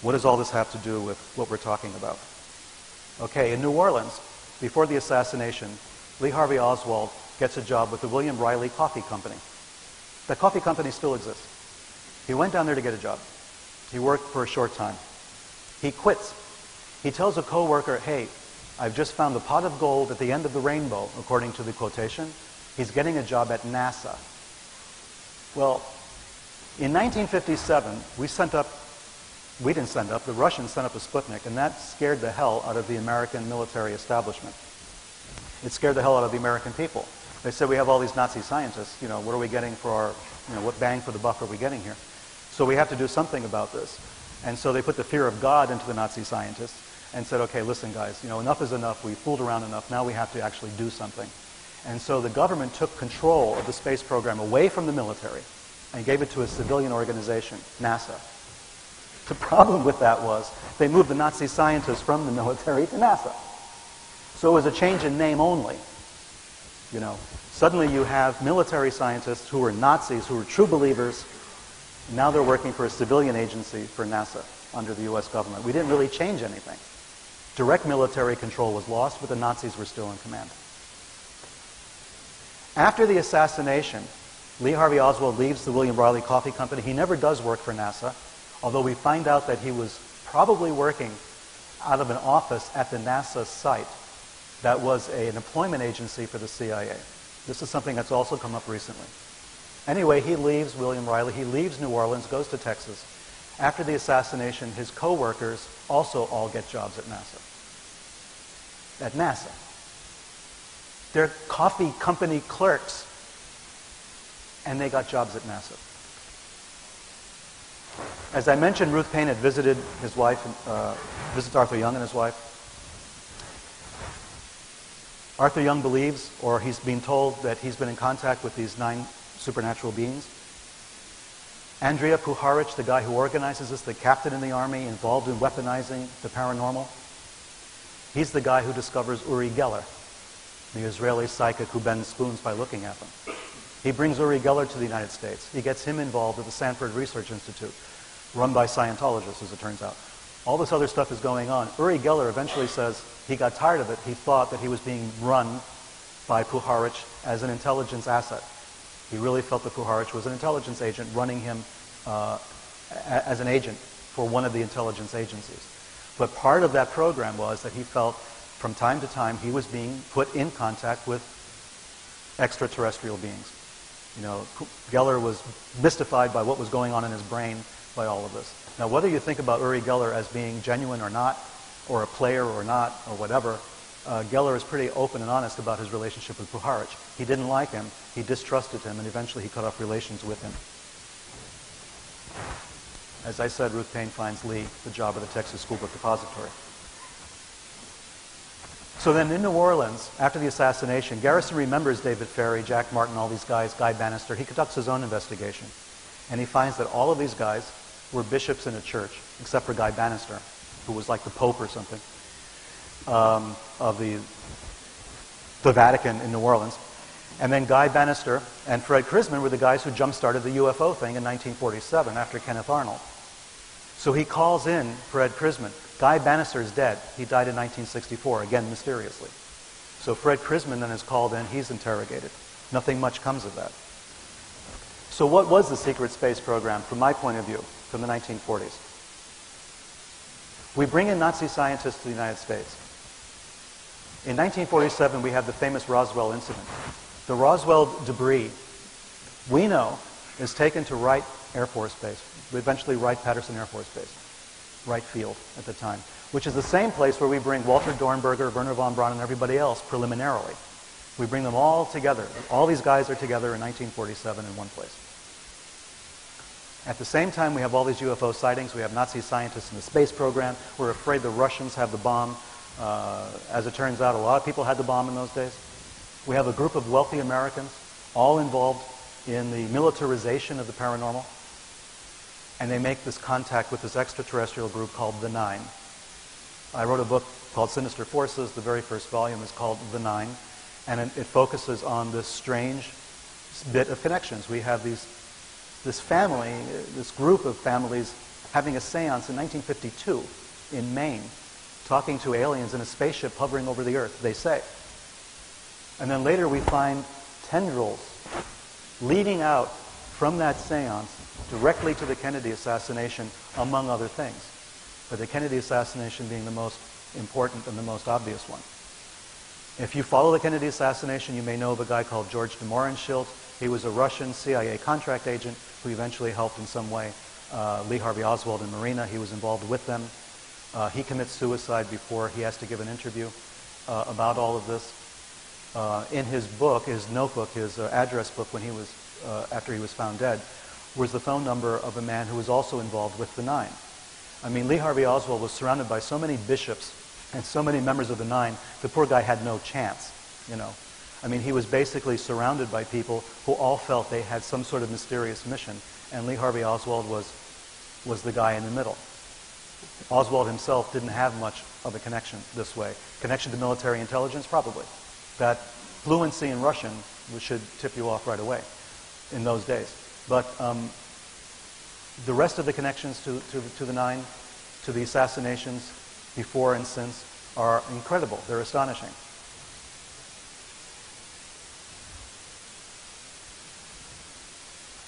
What does all this have to do with what we're talking about? Okay, in New Orleans, before the assassination, Lee Harvey Oswald gets a job with the William Riley Coffee Company. The coffee company still exists. He went down there to get a job. He worked for a short time. He quits. He tells a coworker, "Hey, I've just found the pot of gold at the end of the rainbow," according to the quotation. He's getting a job at NASA. Well, in 1957, the Russians sent up a Sputnik, and that scared the hell out of the American military establishment. It scared the hell out of the American people. They said, "We have all these Nazi scientists, what are we getting for our, what bang for the buck are we getting here? So we have to do something about this." And so they put the fear of God into the Nazi scientists and said, "Okay, listen guys, enough is enough. We fooled around enough. Now we have to actually do something." And so the government took control of the space program away from the military and gave it to a civilian organization, NASA. The problem with that was they moved the Nazi scientists from the military to NASA. So it was a change in name only. Suddenly you have military scientists who were Nazis, who were true believers. Now they're working for a civilian agency for NASA under the U.S. government. We didn't really change anything. Direct military control was lost, but the Nazis were still in command. After the assassination, Lee Harvey Oswald leaves the William Riley Coffee Company. He never does work for NASA, although we find out that he was probably working out of an office at the NASA site that was an employment agency for the CIA. This is something that's also come up recently. Anyway, he leaves William Riley. He leaves New Orleans, goes to Texas. After the assassination, his co-workers also all get jobs at NASA. At NASA. They're coffee company clerks, and they got jobs at NASA. As I mentioned, Ruth Paine had visited his wife, visits Arthur Young and his wife. Arthur Young believes, or he's been told, that he's been in contact with these 9 supernatural beings. Andrea Puharich, the guy who organizes this, the captain in the army involved in weaponizing the paranormal, he's the guy who discovers Uri Geller, the Israeli psychic who bends spoons by looking at them. He brings Uri Geller to the United States. He gets him involved at the Sanford Research Institute, run by Scientologists, as it turns out. All this other stuff is going on. Uri Geller eventually says he got tired of it. He thought that he was being run by Puharich as an intelligence asset. He really felt that Puharich was an intelligence agent running him as an agent for one of the intelligence agencies. But part of that program was that he felt from time to time he was being put in contact with extraterrestrial beings. Geller was mystified by what was going on in his brain by all of this. Now, whether you think about Uri Geller as being genuine or not, or a player or not, or whatever, Geller is pretty open and honest about his relationship with Puharich. He didn't like him, he distrusted him, and eventually he cut off relations with him. As I said, Ruth Paine finds Lee the job at the Texas School Book Depository. So then in New Orleans, after the assassination, Garrison remembers David Ferry, Jack Martin, all these guys, Guy Bannister. He conducts his own investigation. And he finds that all of these guys were bishops in a church, except for Guy Bannister, who was like the Pope or something, of the Vatican in New Orleans. And then Guy Bannister and Fred Krisman were the guys who jump-started the UFO thing in 1947 after Kenneth Arnold. So he calls in Fred Krisman. Guy Bannister is dead. He died in 1964, again mysteriously. So Fred Krisman then is called in. He's interrogated. Nothing much comes of that. So what was the secret space program, from my point of view, from the 1940s? We bring in Nazi scientists to the United States. In 1947, we have the famous Roswell incident. The Roswell debris, we know, is taken to Wright Air Force Base, eventually Wright-Patterson Air Force Base, Wright Field at the time, which is the same place where we bring Walter Dornberger, Wernher von Braun, and everybody else preliminarily. We bring them all together. All these guys are together in 1947 in one place. At the same time, we have all these UFO sightings. We have Nazi scientists in the space program. We're afraid the Russians have the bomb. As it turns out, a lot of people had the bomb in those days. We have a group of wealthy Americans all involved in the militarization of the paranormal. And they make this contact with this extraterrestrial group called the Nine. I wrote a book called Sinister Forces. The very first volume is called The Nine. And it focuses on this strange bit of connections. We have this family, this group of families having a seance in 1952 in Maine, talking to aliens in a spaceship hovering over the Earth, they say. And then later we find tendrils leading out from that seance directly to the Kennedy assassination, among other things. But the Kennedy assassination being the most important and the most obvious one. If you follow the Kennedy assassination, you may know of a guy called George de Mohrenschildt. He was a Russian CIA contract agent who eventually helped in some way Lee Harvey Oswald and Marina. He was involved with them. He commits suicide before he has to give an interview about all of this. In his book, his notebook, his address book, when he was after he was found dead, was the phone number of a man who was also involved with the Nine. I mean, Lee Harvey Oswald was surrounded by so many bishops and so many members of the Nine, the poor guy had no chance, you know. I mean, he was basically surrounded by people who all felt they had some sort of mysterious mission, and Lee Harvey Oswald was the guy in the middle. Oswald himself didn't have much of a connection this way. Connection to military intelligence, probably. That fluency in Russian should tip you off right away in those days. But the rest of the connections to the Nine, to the assassinations before and since, are incredible. They're astonishing.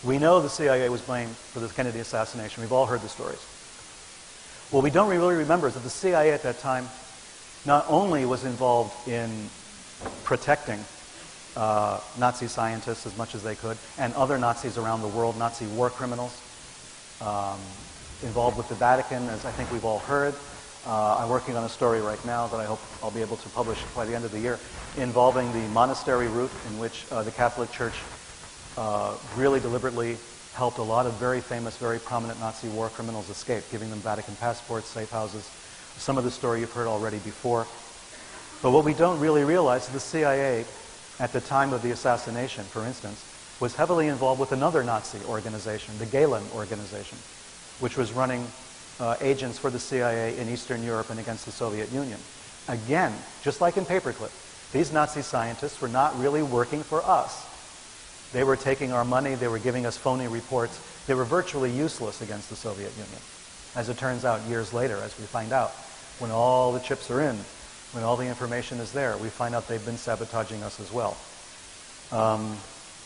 We know the CIA was blamed for the Kennedy assassination. We've all heard the stories. What we don't really remember is that the CIA at that time not only was involved in protecting Nazi scientists as much as they could, and other Nazis around the world, Nazi war criminals, involved with the Vatican, as I think we've all heard. I'm working on a story right now that I hope I'll be able to publish by the end of the year, involving the monastery route in which the Catholic Church really deliberately helped a lot of very famous, very prominent Nazi war criminals escape, giving them Vatican passports, safe houses. Some of the story you've heard already before. But what we don't really realize is the CIA, at the time of the assassination, for instance, was heavily involved with another Nazi organization, the Gehlen organization, which was running agents for the CIA in Eastern Europe and against the Soviet Union. Again, just like in Paperclip, these Nazi scientists were not really working for us. They were taking our money, they were giving us phony reports. They were virtually useless against the Soviet Union. As it turns out, years later, as we find out, when all the chips are in, when all the information is there, we find out they've been sabotaging us as well.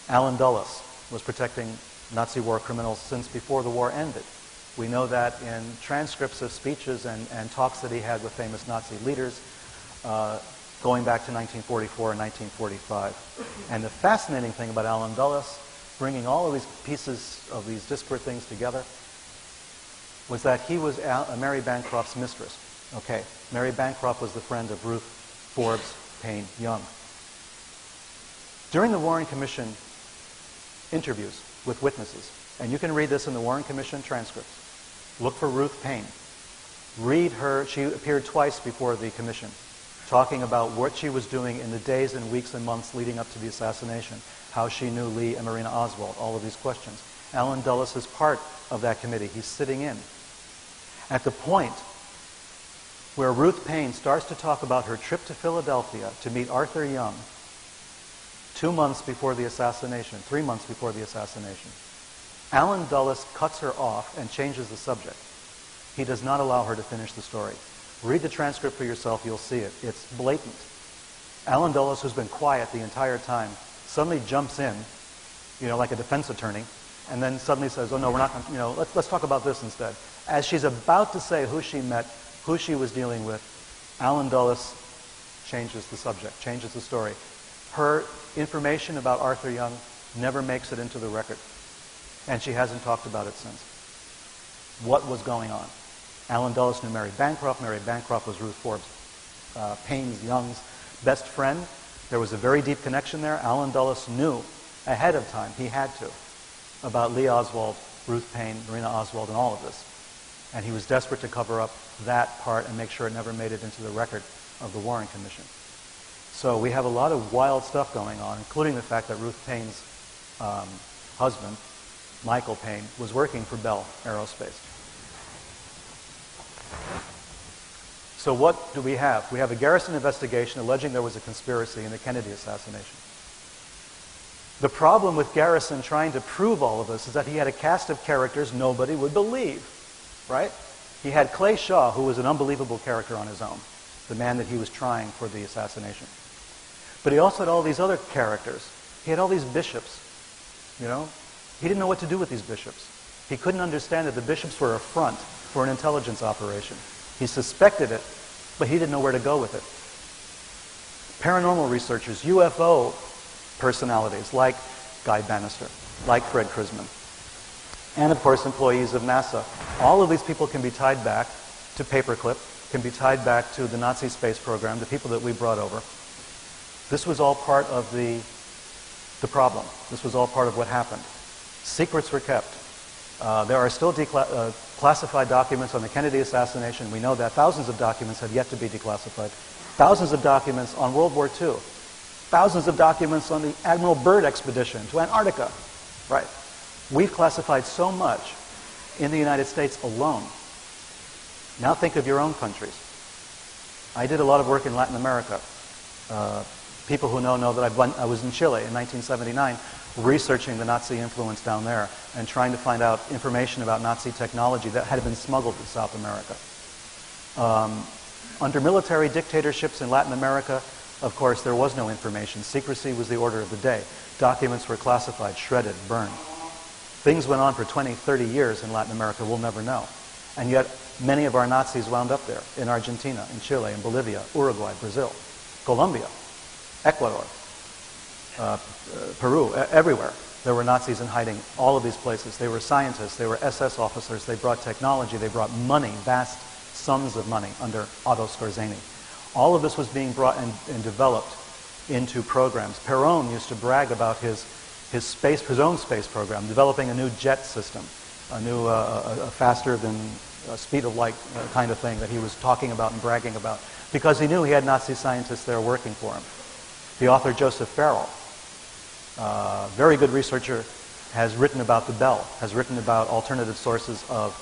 Allen Dulles was protecting Nazi war criminals since before the war ended. We know that in transcripts of speeches and talks that he had with famous Nazi leaders going back to 1944 and 1945. And the fascinating thing about Allen Dulles, bringing all of these pieces of these disparate things together, was that he was Mary Bancroft's mistress. Okay, Mary Bancroft was the friend of Ruth Forbes Paine Young. During the Warren Commission interviews with witnesses, and you can read this in the Warren Commission transcripts, Look for Ruth Paine. Read her. She appeared twice before the commission, talking about what she was doing in the days and weeks and months leading up to the assassination, how she knew Lee and Marina Oswald, all of these questions. Alan Dulles is part of that committee. He's sitting in. At the point where Ruth Paine starts to talk about her trip to Philadelphia to meet Arthur Young 2 months before the assassination, 3 months before the assassination, Alan Dulles cuts her off and changes the subject. He does not allow her to finish the story. Read the transcript for yourself, you'll see it. It's blatant. Alan Dulles, who's been quiet the entire time, suddenly jumps in, like a defense attorney, and then suddenly says, oh no, we're not going to, let's talk about this instead. As she's about to say who she met, who she was dealing with, Alan Dulles changes the subject, changes the story. Her information about Arthur Young never makes it into the record, and she hasn't talked about it since. What was going on? Alan Dulles knew Mary Bancroft. Mary Bancroft was Ruth Forbes Paine's Young's best friend. There was a very deep connection there. Alan Dulles knew ahead of time, he had to, about Lee Oswald, Ruth Paine, Marina Oswald, and all of this. And he was desperate to cover up that part and make sure it never made it into the record of the Warren Commission. So we have a lot of wild stuff going on, including the fact that Ruth Paine's husband, Michael Paine, was working for Bell Aerospace. So what do we have? We have a Garrison investigation alleging there was a conspiracy in the Kennedy assassination. The problem with Garrison trying to prove all of this is that he had a cast of characters nobody would believe, right? He had Clay Shaw, who was an unbelievable character on his own, the man that he was trying for the assassination. But he also had all these other characters. He had all these bishops, He didn't know what to do with these bishops. He couldn't understand that the bishops were a front for an intelligence operation. He suspected it, but he didn't know where to go with it. Paranormal researchers, UFO personalities like Guy Bannister, like Fred Krisman, and of course employees of NASA. All of these people can be tied back to Paperclip, can be tied back to the Nazi space program, the people that we brought over. This was all part of the problem. This was all part of what happened. Secrets were kept. There are still classified documents on the Kennedy assassination. We know that. Thousands of documents have yet to be declassified. Thousands of documents on World War II. Thousands of documents on the Admiral Byrd expedition to Antarctica. Right. We've classified so much in the United States alone. Now think of your own countries. I did a lot of work in Latin America. People who know that I was in Chile in 1979 researching the Nazi influence down there and trying to find out information about Nazi technology that had been smuggled to South America. Under military dictatorships in Latin America, of course, there was no information. Secrecy was the order of the day. Documents were classified, shredded, burned. Things went on for 20, 30 years in Latin America we'll never know. And yet, many of our Nazis wound up there, in Argentina, in Chile, in Bolivia, Uruguay, Brazil, Colombia, Ecuador, Peru, everywhere. There were Nazis in hiding, all of these places. They were scientists, they were SS officers, they brought technology, they brought money, vast sums of money under Otto Skorzeny. All of this was being brought and developed into programs. Perón used to brag about his own space program, developing a new jet system, a new, faster than speed of light kind of thing that he was talking about and bragging about, because he knew he had Nazi scientists there working for him. The author Joseph Farrell, very good researcher, has written about the Bell, has written about alternative sources of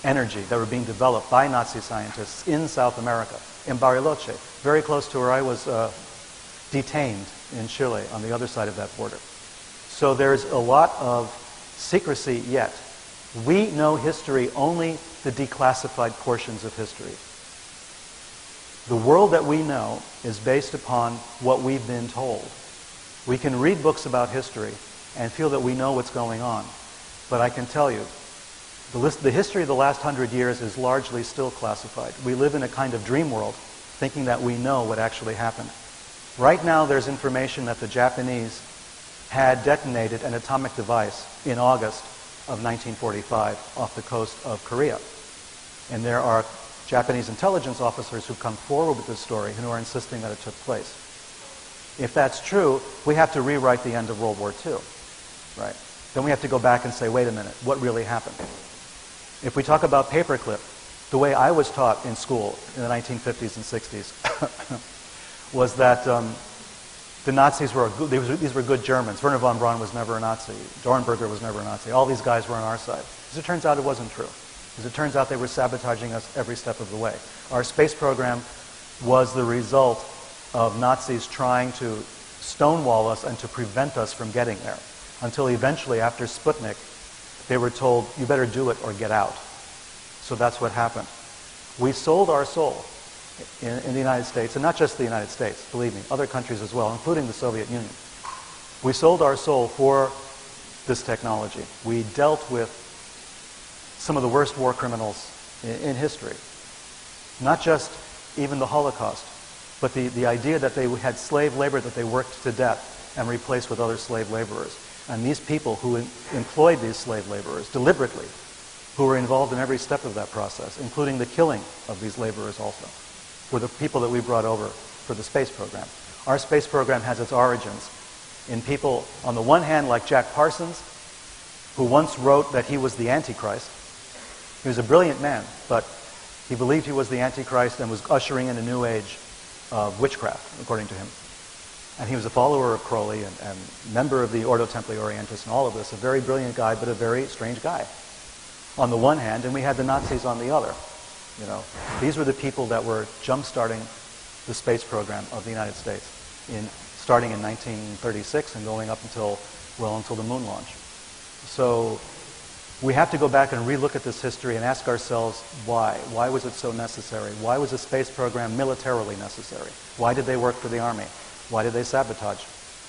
energy that were being developed by Nazi scientists in South America, in Bariloche, very close to where I was detained in Chile on the other side of that border. So there's a lot of secrecy yet. We know history, only the declassified portions of history. The world that we know is based upon what we've been told. We can read books about history and feel that we know what's going on. But I can tell you, the history of the last 100 years is largely still classified. We live in a kind of dream world, thinking that we know what actually happened. Right now, there's information that the Japanese had detonated an atomic device in August of 1945 off the coast of Korea. And there are Japanese intelligence officers who come forward with this story and who are insisting that it took place. If that's true, we have to rewrite the end of World War II, right? Then we have to go back and say, wait a minute, what really happened? If we talk about paperclip, the way I was taught in school in the 1950s and 60s was that the Nazis were these were good Germans. Werner von Braun was never a Nazi. Dornberger was never a Nazi. All these guys were on our side. As it turns out, it wasn't true. As it turns out, they were sabotaging us every step of the way. Our space program was the result of Nazis trying to stonewall us and to prevent us from getting there, until eventually, after Sputnik, they were told, you better do it or get out. So that's what happened. We sold our soul in the United States, and not just the United States, believe me, other countries as well, including the Soviet Union. We sold our soul for this technology. We dealt with some of the worst war criminals in history. Not just even the Holocaust, but the idea that they had slave labor that they worked to death and replaced with other slave laborers. And these people who employed these slave laborers deliberately, who were involved in every step of that process, including the killing of these laborers also, were the people that we brought over for the space program. Our space program has its origins in people, on the one hand, like Jack Parsons, who once wrote that he was the Antichrist. He was a brilliant man, but he believed he was the Antichrist and was ushering in a new age of witchcraft, according to him. And he was a follower of Crowley and member of the Ordo Templi Orientis and all of this. A very brilliant guy, but a very strange guy, on the one hand, and we had the Nazis on the other. You know, these were the people that were jump-starting the space program of the United States, starting in 1936 and going up until the moon launch. So we have to go back and relook at this history and ask ourselves why. Why was it so necessary? Why was the space program militarily necessary? Why did they work for the Army? Why did they sabotage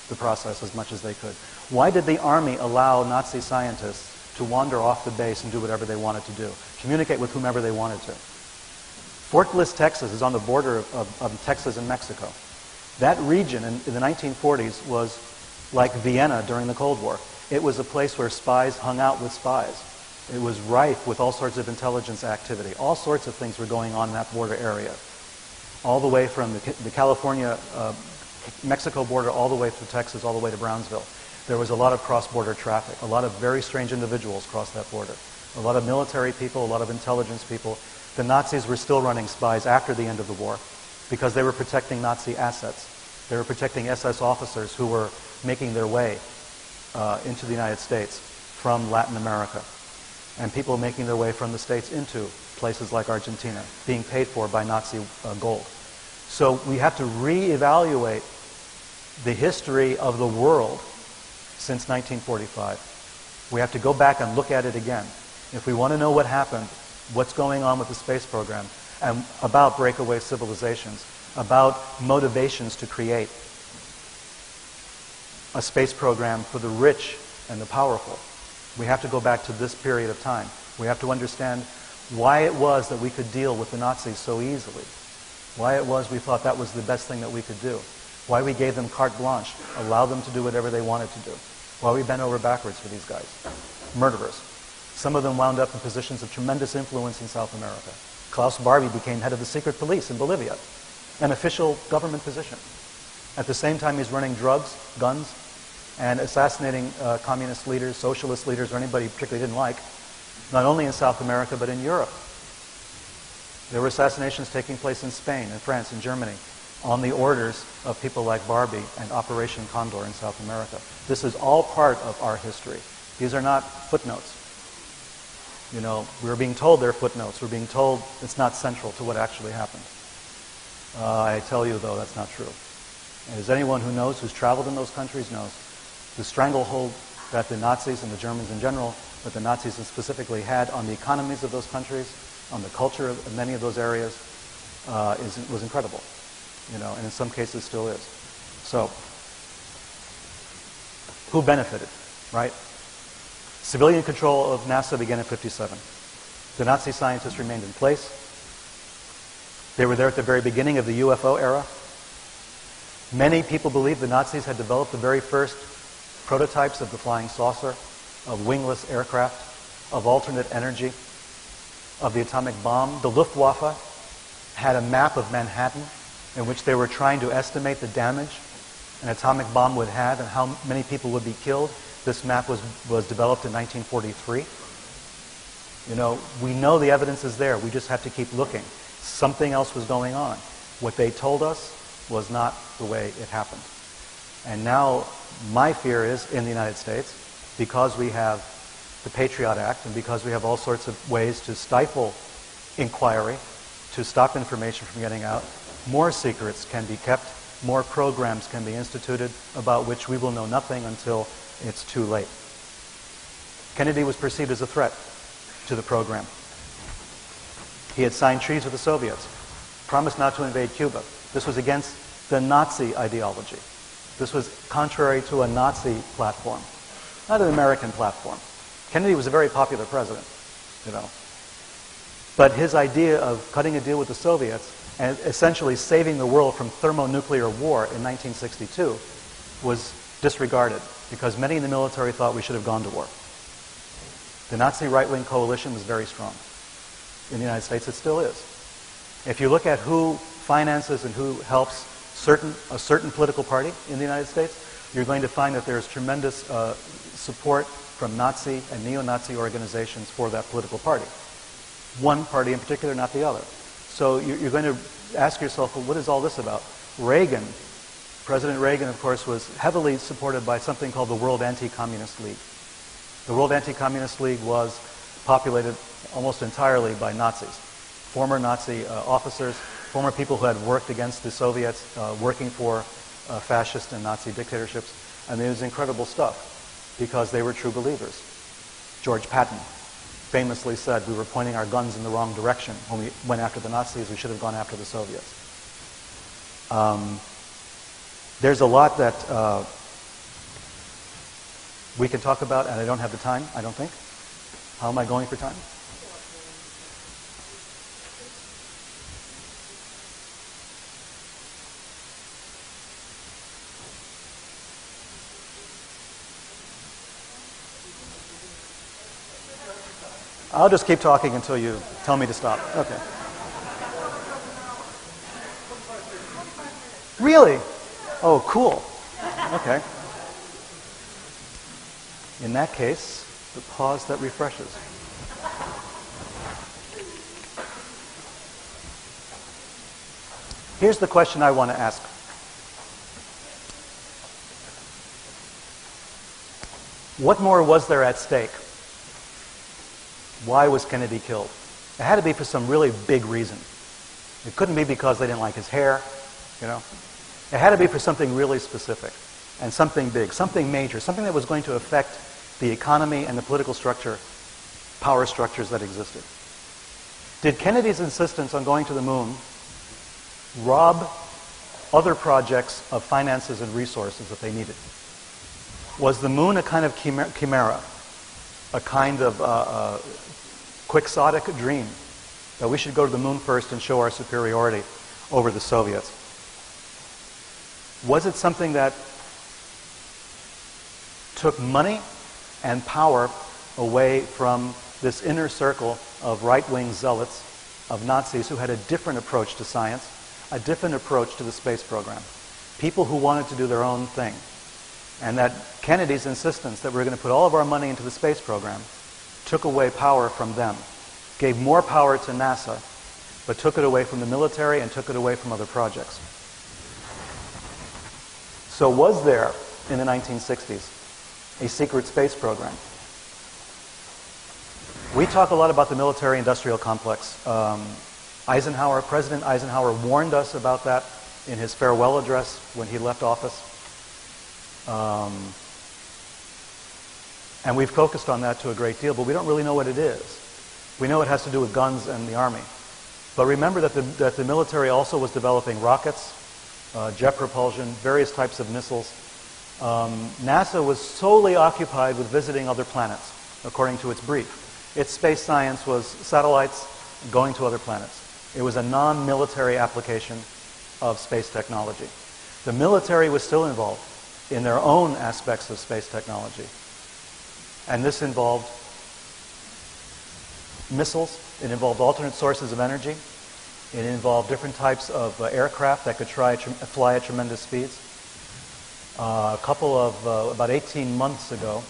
the process as much as they could? Why did the Army allow Nazi scientists to wander off the base and do whatever they wanted to do, communicate with whomever they wanted to? Fort Bliss, Texas is on the border of Texas and Mexico. That region in the 1940s was like Vienna during the Cold War. It was a place where spies hung out with spies. It was rife with all sorts of intelligence activity. All sorts of things were going on in that border area. All the way from the California, Mexico border all the way through Texas, all the way to Brownsville. There was a lot of cross-border traffic. A lot of very strange individuals crossed that border. A lot of military people, a lot of intelligence people. The Nazis were still running spies after the end of the war because they were protecting Nazi assets. They were protecting SS officers who were making their way into the United States from Latin America, and people making their way from the States into places like Argentina, being paid for by Nazi gold. So we have to reevaluate the history of the world since 1945. We have to go back and look at it again. If we want to know what happened, what's going on with the space program, and about breakaway civilizations, about motivations to create a space program for the rich and the powerful, we have to go back to this period of time. We have to understand why it was that we could deal with the Nazis so easily. Why it was we thought that was the best thing that we could do. Why we gave them carte blanche, allowed them to do whatever they wanted to do. Why we bent over backwards for these guys. Murderers. Some of them wound up in positions of tremendous influence in South America. Klaus Barbie became head of the secret police in Bolivia, an official government position. At the same time, he's running drugs, guns, and assassinating communist leaders, socialist leaders, or anybody he particularly didn't like, not only in South America, but in Europe. There were assassinations taking place in Spain, in France, in Germany, on the orders of people like Barbie and Operation Condor in South America. This is all part of our history. These are not footnotes. You know, we're being told they're footnotes. We're being told it's not central to what actually happened. I tell you, though, that's not true. And as anyone who knows, who's traveled in those countries, knows, the stranglehold that the Nazis and the Germans in general, but the Nazis specifically had on the economies of those countries, on the culture of many of those areas, was incredible. You know, and in some cases still is. So, who benefited, right? Civilian control of NASA began in '57. The Nazi scientists remained in place. They were there at the very beginning of the UFO era. Many people believe the Nazis had developed the very first prototypes of the flying saucer, of wingless aircraft, of alternate energy, of the atomic bomb. The Luftwaffe had a map of Manhattan in which they were trying to estimate the damage an atomic bomb would have and how many people would be killed. This map was developed in 1943. You know, we know the evidence is there. We just have to keep looking. Something else was going on. What they told us was not the way it happened. And now my fear is in the United States, because we have the Patriot Act and because we have all sorts of ways to stifle inquiry, to stop information from getting out, more secrets can be kept, more programs can be instituted about which we will know nothing until it's too late. Kennedy was perceived as a threat to the program. He had signed treaties with the Soviets, promised not to invade Cuba. This was against the Nazi ideology. This was contrary to a Nazi platform, not an American platform. Kennedy was a very popular president, you know. But his idea of cutting a deal with the Soviets and essentially saving the world from thermonuclear war in 1962 was disregarded because many in the military thought we should have gone to war. The Nazi right-wing coalition was very strong. In the United States, it still is. If you look at who finances and who helps a certain political party in the United States, you're going to find that there's tremendous support from Nazi and neo-Nazi organizations for that political party. One party in particular, not the other. So you're going to ask yourself, well, what is all this about? Reagan, President Reagan, of course, was heavily supported by something called the World Anti-Communist League. The World Anti-Communist League was populated almost entirely by Nazis, former Nazi officers, former people who had worked against the Soviets, working for fascist and Nazi dictatorships. And it was incredible stuff because they were true believers. George Patton famously said we were pointing our guns in the wrong direction when we went after the Nazis. We should have gone after the Soviets. There's a lot that we can talk about, and I don't have the time, I don't think. How am I going for time? I'll just keep talking until you tell me to stop. Okay. Really? Oh, cool. Okay. In that case, the pause that refreshes. Here's the question I want to ask. What more was there at stake? Why was Kennedy killed? It had to be for some really big reason. It couldn't be because they didn't like his hair, you know. It had to be for something really specific and something big, something major, something that was going to affect the economy and the political structure, power structures that existed. Did Kennedy's insistence on going to the moon rob other projects of finances and resources that they needed? Was the moon a kind of chimera, a kind of quixotic dream that we should go to the moon first and show our superiority over the Soviets? Was it something that took money and power away from this inner circle of right-wing zealots, of Nazis who had a different approach to science, a different approach to the space program, people who wanted to do their own thing? And that Kennedy's insistence that we're going to put all of our money into the space program took away power from them, gave more power to NASA, but took it away from the military and took it away from other projects. So was there, in the 1960s, a secret space program? We talk a lot about the military-industrial complex. President Eisenhower warned us about that in his farewell address when he left office. And we've focused on that to a great deal, but we don't really know what it is. We know it has to do with guns and the Army. But remember that the military also was developing rockets, jet propulsion, various types of missiles. NASA was solely occupied with visiting other planets, according to its brief. Its space science was satellites going to other planets. It was a non-military application of space technology. The military was still involved in their own aspects of space technology. And this involved missiles, it involved alternate sources of energy, it involved different types of aircraft that could fly at tremendous speeds. About 18 months ago,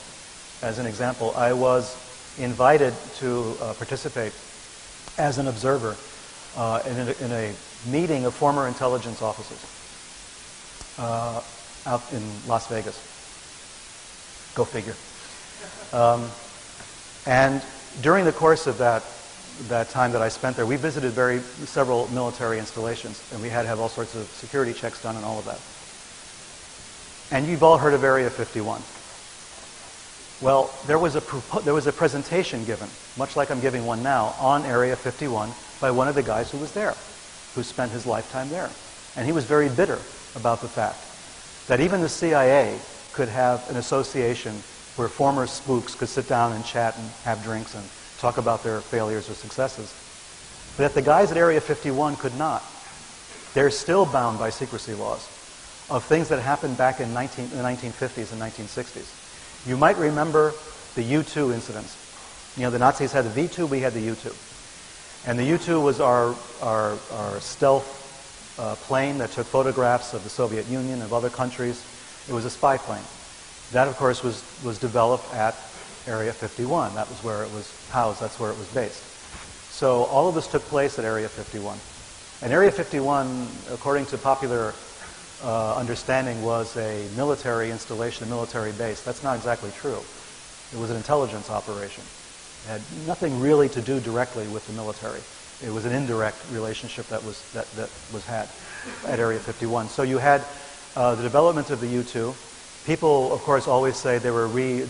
as an example, I was invited to participate as an observer in a meeting of former intelligence officers out in Las Vegas. Go figure. And during the course of that time that I spent there, we visited several military installations, and we had to have all sorts of security checks done and all of that. And you've all heard of Area 51. Well, there was a presentation given, much like I'm giving one now, on Area 51 by one of the guys who was there, who spent his lifetime there. And he was very bitter about the fact that even the CIA could have an association where former spooks could sit down and chat and have drinks and talk about their failures or successes. But that the guys at Area 51 could not. They're still bound by secrecy laws of things that happened back in the 1950s and 1960s. You might remember the U-2 incidents. You know, the Nazis had the V-2, we had the U-2. And the U-2 was our stealth plane that took photographs of the Soviet Union, of other countries. It was a spy plane. That, of course, was developed at Area 51. That was where it was housed. That's where it was based. So all of this took place at Area 51. And Area 51, according to popular understanding, was a military installation, a military base. That's not exactly true. It was an intelligence operation. It had nothing really to do directly with the military. It was an indirect relationship that was had at Area 51. So you had the development of the U-2. People, of course, always say they were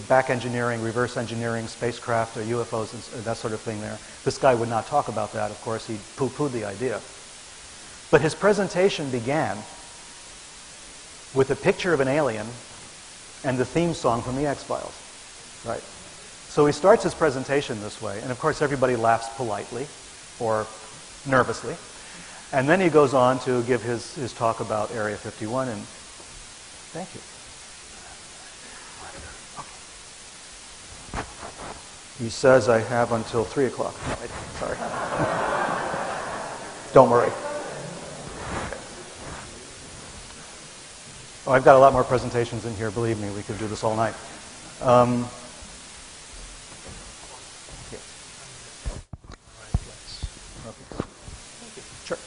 back engineering, reverse engineering spacecraft or UFOs and that sort of thing there. This guy would not talk about that, of course. He poo-pooed the idea. But his presentation began with a picture of an alien and the theme song from the X-Files. Right. So he starts his presentation this way, and of course everybody laughs politely or nervously. And then he goes on to give his talk about Area 51, and thank you. He says I have until 3 o'clock. No, sorry. Don't worry. Oh, I've got a lot more presentations in here. Believe me, we could do this all night. Sure.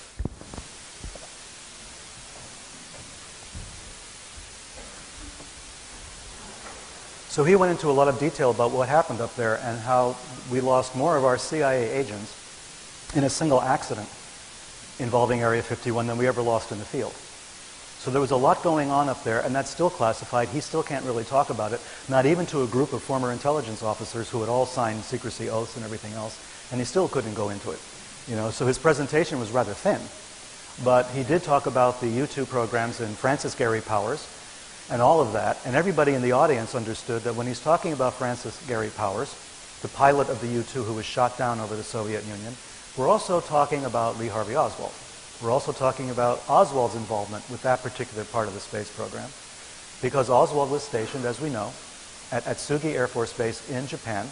So he went into a lot of detail about what happened up there and how we lost more of our CIA agents in a single accident involving Area 51 than we ever lost in the field. So there was a lot going on up there, and that's still classified. He still can't really talk about it, not even to a group of former intelligence officers who had all signed secrecy oaths and everything else, and he still couldn't go into it. You know, so his presentation was rather thin. But he did talk about the U-2 programs and Francis Gary Powers and all of that, and everybody in the audience understood that when he's talking about Francis Gary Powers, the pilot of the U-2 who was shot down over the Soviet Union, we're also talking about Lee Harvey Oswald. We're also talking about Oswald's involvement with that particular part of the space program, because Oswald was stationed, as we know, at Atsugi Air Force Base in Japan,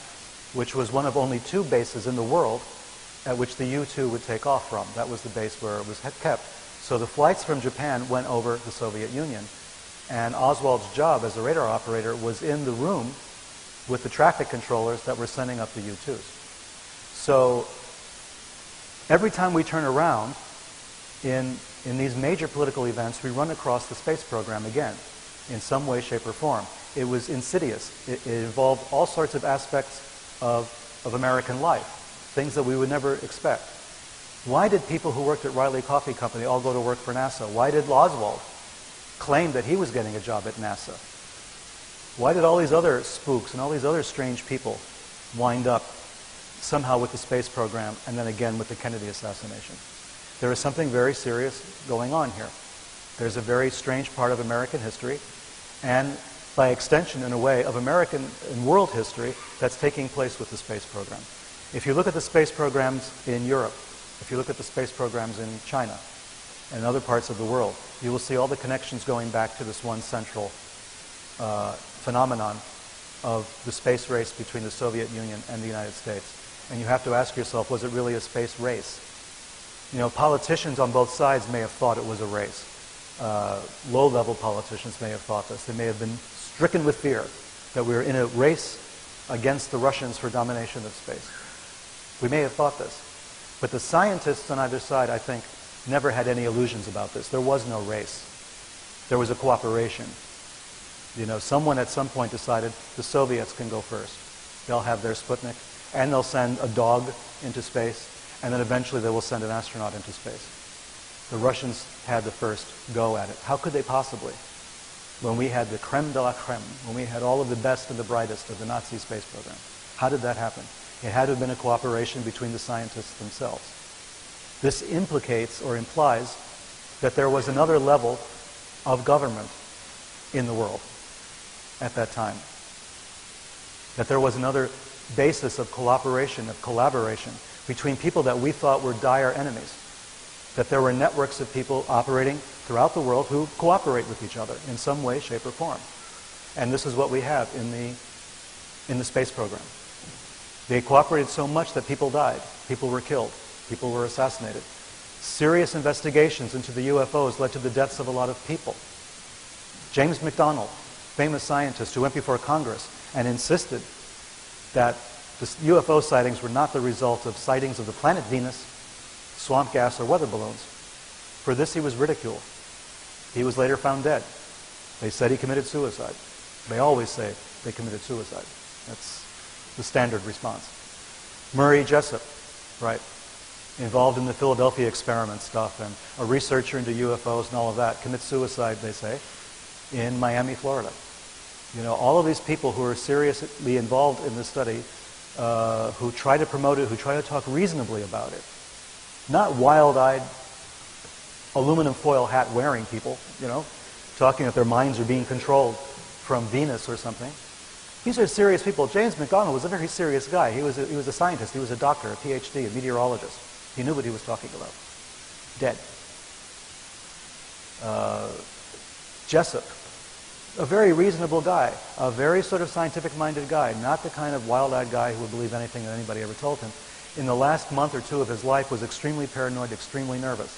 which was one of only 2 bases in the world at which the U-2 would take off from. That was the base where it was kept. So the flights from Japan went over the Soviet Union, and Oswald's job as a radar operator was in the room with the traffic controllers that were sending up the U-2s. So every time we turn around, in these major political events, we run across the space program again, in some way, shape, or form. It was insidious. It involved all sorts of aspects of American life, things that we would never expect. Why did people who worked at Riley Coffee Company all go to work for NASA? Why did Oswald claim that he was getting a job at NASA? Why did all these other spooks and all these other strange people wind up somehow with the space program and then again with the Kennedy assassination? There is something very serious going on here. There's a very strange part of American history, and by extension, in a way, of American and world history that's taking place with the space program. If you look at the space programs in Europe, if you look at the space programs in China and other parts of the world, you will see all the connections going back to this one central phenomenon of the space race between the Soviet Union and the United States. And you have to ask yourself, was it really a space race? You know, politicians on both sides may have thought it was a race. Low-level politicians may have thought this. They may have been stricken with fear that we were in a race against the Russians for domination of space. We may have thought this. But the scientists on either side, I think, never had any illusions about this. There was no race. There was a cooperation. You know, someone at some point decided the Soviets can go first. They'll have their Sputnik, and they'll send a dog into space, and then eventually they will send an astronaut into space. The Russians had the first go at it. How could they possibly? When we had the creme de la creme, when we had all of the best and the brightest of the Nazi space program. How did that happen? It had to have been a cooperation between the scientists themselves. This implicates or implies that there was another level of government in the world at that time. That there was another basis of cooperation, of collaboration between people that we thought were dire enemies. That there were networks of people operating throughout the world who cooperate with each other in some way, shape, or form. And this is what we have in the space program. They cooperated so much that people died, people were killed, people were assassinated. Serious investigations into the UFOs led to the deaths of a lot of people. James McDonnell, famous scientist who went before Congress and insisted that the UFO sightings were not the result of sightings of the planet Venus, swamp gas, or weather balloons. For this he was ridiculed. He was later found dead. They said he committed suicide. They always say they committed suicide. That's the standard response. Murray Jessup, right, involved in the Philadelphia experiment stuff and a researcher into UFOs and all of that, commits suicide, they say, in Miami, Florida. You know, all of these people who are seriously involved in this study, who try to promote it, who try to talk reasonably about it. Not wild-eyed, aluminum foil hat wearing people, you know, talking that their minds are being controlled from Venus or something. These are serious people. James McDonnell was a very serious guy. He was a scientist. He was a doctor, a PhD, a meteorologist. He knew what he was talking about. Dead. Jessup, a very reasonable guy, a very sort of scientific-minded guy, not the kind of wild-eyed guy who would believe anything that anybody ever told him. In the last month or two of his life was extremely paranoid, extremely nervous.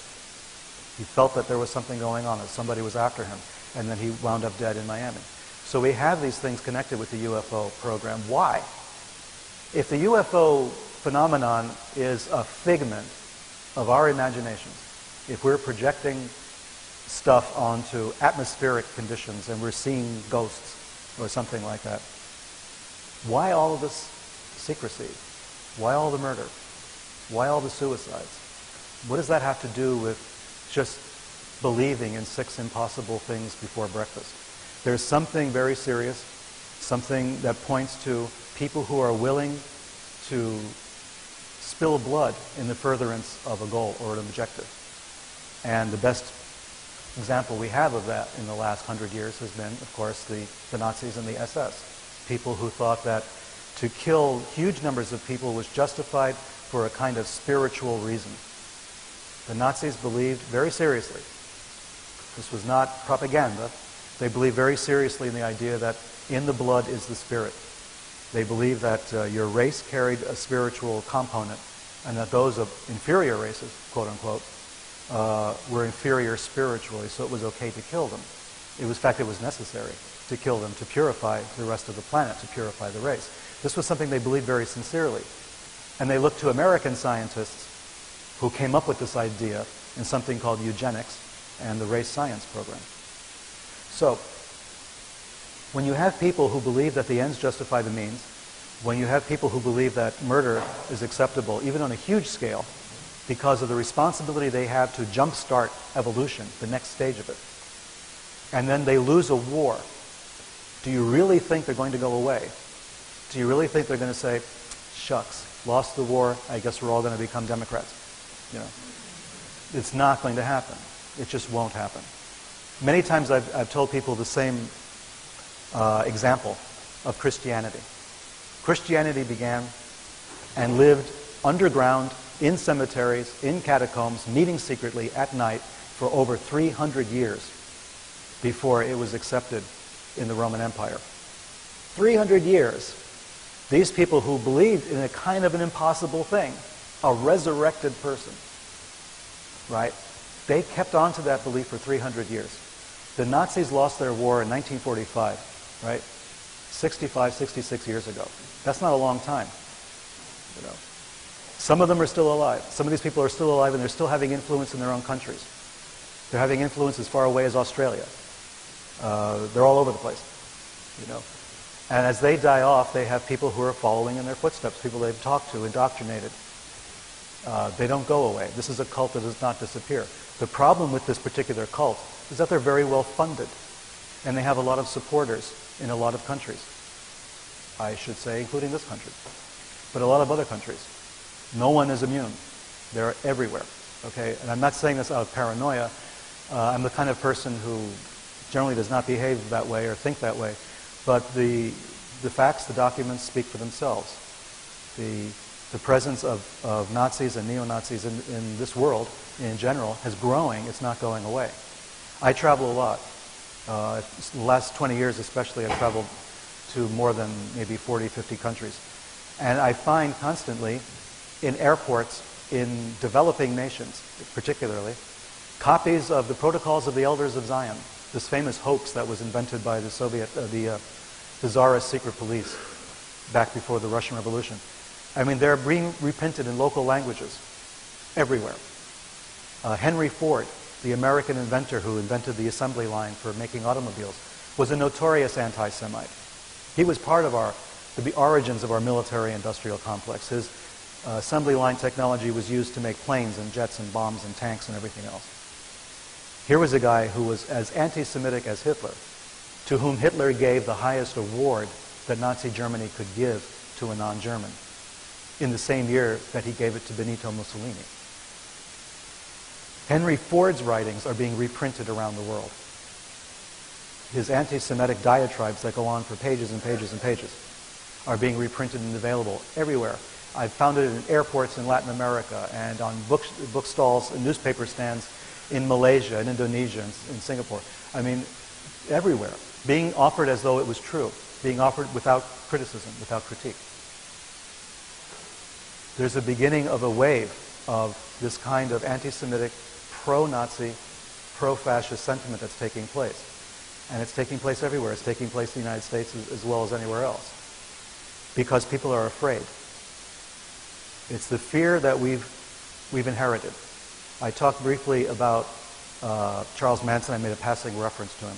He felt that there was something going on, that somebody was after him, and then he wound up dead in Miami. So we have these things connected with the UFO program. Why? If the UFO phenomenon is a figment of our imaginations, if we're projecting stuff onto atmospheric conditions and we're seeing ghosts or something like that, why all of this secrecy? Why all the murder? Why all the suicides? What does that have to do with just believing in 6 impossible things before breakfast? There's something very serious, something that points to people who are willing to spill blood in the furtherance of a goal or an objective. And the best example we have of that in the last 100 years has been, of course, the Nazis and the SS. People who thought that to kill huge numbers of people was justified for a kind of spiritual reason. The Nazis believed very seriously. This was not propaganda. They believed very seriously in the idea that in the blood is the spirit. They believed that your race carried a spiritual component and that those of inferior races, quote unquote, were inferior spiritually, so it was okay to kill them. In fact, it was necessary to kill them to purify the rest of the planet, to purify the race. This was something they believed very sincerely. And they looked to American scientists who came up with this idea in something called eugenics and the race science program. So, when you have people who believe that the ends justify the means, when you have people who believe that murder is acceptable, even on a huge scale, because of the responsibility they have to jumpstart evolution, the next stage of it, and then they lose a war, do you really think they're going to go away? Do you really think they're going to say, shucks, lost the war, I guess we're all going to become Democrats? You know, it's not going to happen. It just won't happen. Many times I've told people the same example of Christianity. Christianity began and lived underground, in cemeteries, in catacombs, meeting secretly at night for over 300 years before it was accepted in the Roman Empire. 300 years. These people who believed in a kind of an impossible thing, a resurrected person, right? They kept on to that belief for 300 years. The Nazis lost their war in 1945, right? 65, 66 years ago. That's not a long time. You know. Some of them are still alive. Some of these people are still alive and they're still having influence in their own countries. They're having influence as far away as Australia. They're all over the place. You know. And as they die off, they have people who are following in their footsteps, people they've talked to, indoctrinated. They don't go away. This is a cult that does not disappear. The problem with this particular cult is that they're very well funded. And they have a lot of supporters in a lot of countries. I should say, including this country. But a lot of other countries. No one is immune. They're everywhere. Okay? And I'm not saying this out of paranoia. I'm the kind of person who generally does not behave that way or think that way. But the facts, the documents speak for themselves. The presence of Nazis and neo-Nazis in this world in general is growing. It's not going away. I travel a lot. The last 20 years especially, I've traveled to more than maybe 40, 50 countries. And I find constantly in airports in developing nations, particularly, copies of the Protocols of the Elders of Zion, this famous hoax that was invented by the Tsarist secret police back before the Russian Revolution. I mean, they're being reprinted in local languages everywhere. Henry Ford, the American inventor who invented the assembly line for making automobiles, was a notorious anti-Semite. He was part of the origins of our military-industrial complex. His assembly line technology was used to make planes and jets and bombs and tanks and everything else. Here was a guy who was as anti-Semitic as Hitler, to whom Hitler gave the highest award that Nazi Germany could give to a non-German, in the same year that he gave it to Benito Mussolini. Henry Ford's writings are being reprinted around the world. His anti-Semitic diatribes that go on for pages and pages and pages are being reprinted and available everywhere. I've found it in airports in Latin America and on bookstalls and newspaper stands in Malaysia and Indonesia and in Singapore. I mean, everywhere. Being offered as though it was true. Being offered without criticism, without critique. There's a beginning of a wave of this kind of anti-Semitic, pro-Nazi, pro-fascist sentiment that's taking place. And it's taking place everywhere. It's taking place in the United States as well as anywhere else. Because people are afraid. It's the fear that we've inherited. I talked briefly about Charles Manson. I made a passing reference to him.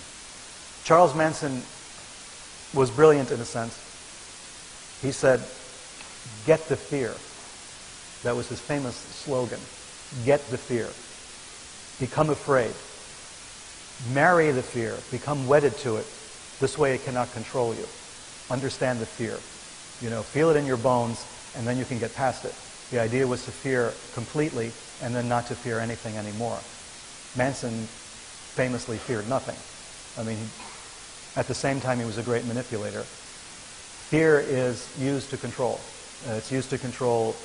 Charles Manson was brilliant in a sense. He said, "Get the fear." That was his famous slogan. Get the fear. Become afraid. Marry the fear. Become wedded to it. This way it cannot control you. Understand the fear. You know, feel it in your bones, and then you can get past it. The idea was to fear completely, and then not to fear anything anymore. Manson famously feared nothing. I mean, at the same time, he was a great manipulator. Fear is used to control. It's used to control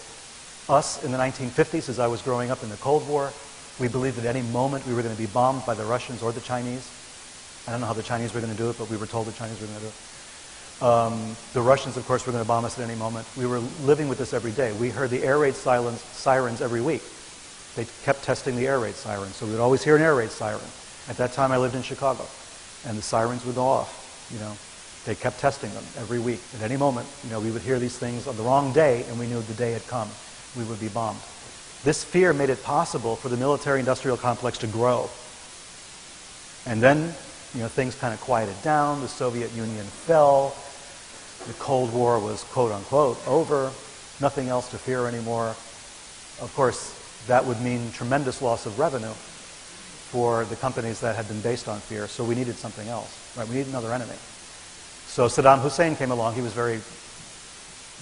us in the 1950s as I was growing up in the Cold War. We believed at any moment we were going to be bombed by the Russians or the Chinese. I don't know how the Chinese were going to do it, but we were told the Chinese were going to do it. The Russians, of course, were going to bomb us at any moment. We were living with this every day. We heard the air raid sirens every week. They kept testing the air raid sirens, so we would always hear an air raid siren. At that time, I lived in Chicago, and the sirens would go off. You know, they kept testing them every week. At any moment, you know, we would hear these things on the wrong day, and we knew the day had come. We would be bombed. This fear made it possible for the military-industrial complex to grow. And then, you know, things kind of quieted down. The Soviet Union fell. The Cold War was, quote-unquote, over. Nothing else to fear anymore. Of course, that would mean tremendous loss of revenue for the companies that had been based on fear. So we needed something else. Right? We needed another enemy. So Saddam Hussein came along. He was very,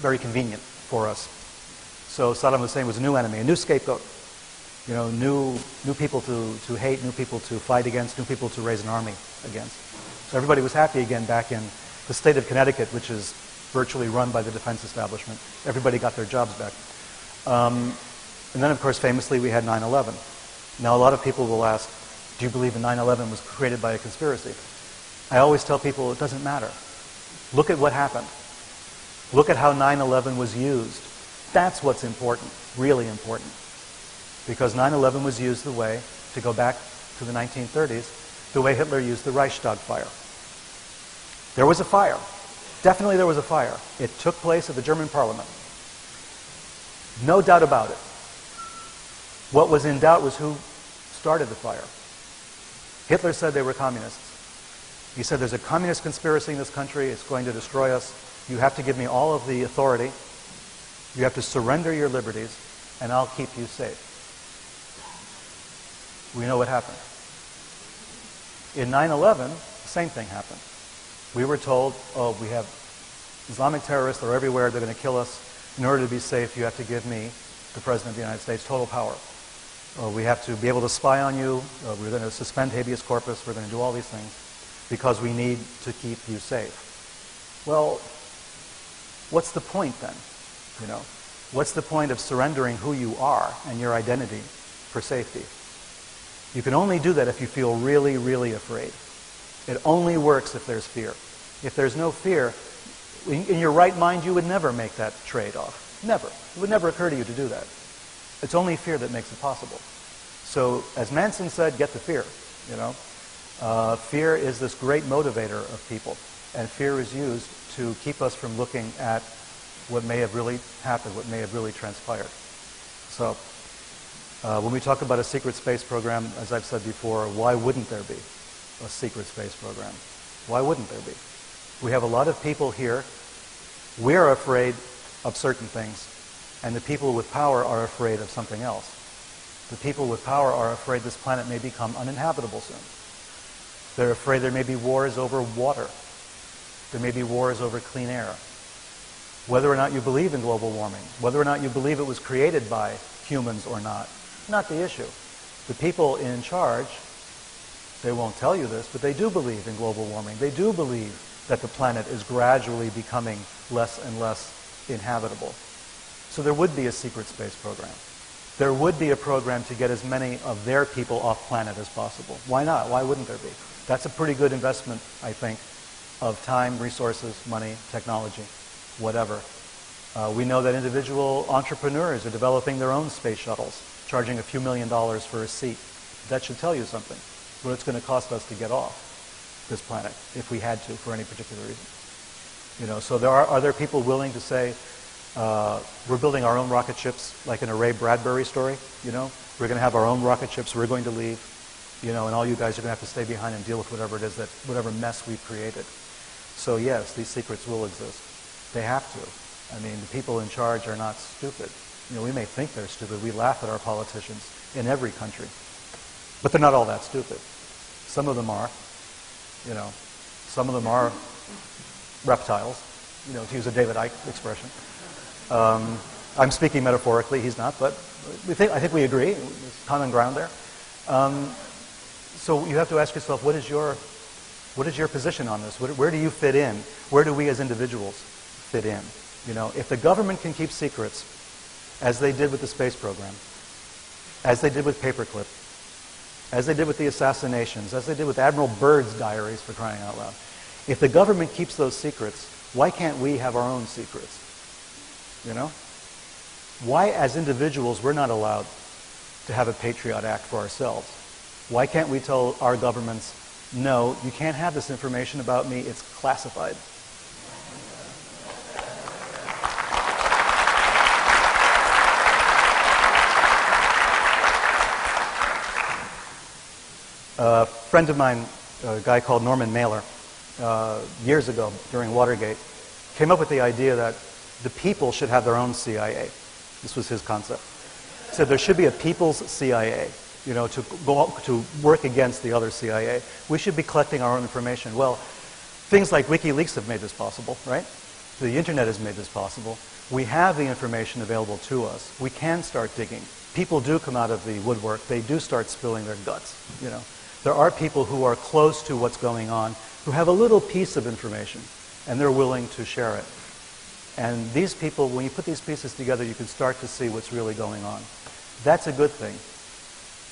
very convenient for us. So Saddam Hussein was a new enemy, a new scapegoat. You know, new people to hate, new people to fight against, new people to raise an army against. So everybody was happy again back in the state of Connecticut, which is virtually run by the defense establishment. Everybody got their jobs back. And then, of course, famously, we had 9/11. Now, a lot of people will ask, do you believe that 9/11 was created by a conspiracy? I always tell people it doesn't matter. Look at what happened. Look at how 9/11 was used. That's what's important, really important. Because 9/11 was used the way, to go back to the 1930s, the way Hitler used the Reichstag fire. There was a fire. Definitely there was a fire. It took place at the German parliament. No doubt about it. What was in doubt was who started the fire. Hitler said they were communists. He said, there's a communist conspiracy in this country. It's going to destroy us. You have to give me all of the authority. You have to surrender your liberties, and I'll keep you safe. We know what happened. In 9/11, the same thing happened. We were told, oh, we have Islamic terrorists. They're everywhere. They're going to kill us. In order to be safe, you have to give me, the President of the United States, total power. We have to be able to spy on you. We're going to suspend habeas corpus. We're going to do all these things because we need to keep you safe. Well, what's the point then? You know, what's the point of surrendering who you are and your identity for safety? You can only do that if you feel really, really afraid. It only works if there's fear. If there's no fear, in your right mind, you would never make that trade-off. Never. It would never occur to you to do that. It's only fear that makes it possible. So, as Manson said, get the fear. You know, fear is this great motivator of people, and fear is used to keep us from looking at what may have really happened, what may have really transpired. So, when we talk about a secret space program, as I've said before, why wouldn't there be a secret space program? Why wouldn't there be? We have a lot of people here. We're afraid of certain things, and the people with power are afraid of something else. The people with power are afraid this planet may become uninhabitable soon. They're afraid there may be wars over water. There may be wars over clean air. Whether or not you believe in global warming, whether or not you believe it was created by humans or not the issue. The people in charge, they won't tell you this, but they do believe in global warming. They do believe that the planet is gradually becoming less and less inhabitable. So there would be a secret space program. There would be a program to get as many of their people off planet as possible. Why not? Why wouldn't there be? That's a pretty good investment, I think, of time, resources, money, technology, whatever. We know that individual entrepreneurs are developing their own space shuttles, charging a few $1 million for a seat. That should tell you something. What it's going to cost us to get off this planet, if we had to, for any particular reason. You know, so are there people willing to say, we're building our own rocket ships, like in a Ray Bradbury story, you know? We're going to have our own rocket ships, we're going to leave, you know, and all you guys are going to have to stay behind and deal with whatever it is that, whatever mess we've created. So yes, these secrets will exist. They have to. I mean, the people in charge are not stupid. You know, we may think they're stupid. We laugh at our politicians in every country. But they're not all that stupid. Some of them are, you know, some of them are reptiles, you know, to use a David Icke expression. I'm speaking metaphorically, he's not, but I think we agree. There's common ground there. So you have to ask yourself, what is your position on this? Where do you fit in? Where do we as individuals fit in? You know, if the government can keep secrets, as they did with the space program, as they did with Paperclip, as they did with the assassinations, as they did with Admiral Byrd's diaries, for crying out loud. If the government keeps those secrets, why can't we have our own secrets? You know? Why, as individuals, we're not allowed to have a Patriot Act for ourselves? Why can't we tell our governments, no, you can't have this information about me, it's classified? A friend of mine, a guy called Norman Mailer, years ago during Watergate, came up with the idea that the people should have their own CIA. This was his concept. He said there should be a people's CIA, you know, to work against the other CIA. We should be collecting our own information. Well, things like WikiLeaks have made this possible, right? The internet has made this possible. We have the information available to us. We can start digging. People do come out of the woodwork. They do start spilling their guts, you know. There are people who are close to what's going on, who have a little piece of information, and they're willing to share it. And these people, when you put these pieces together, you can start to see what's really going on. That's a good thing.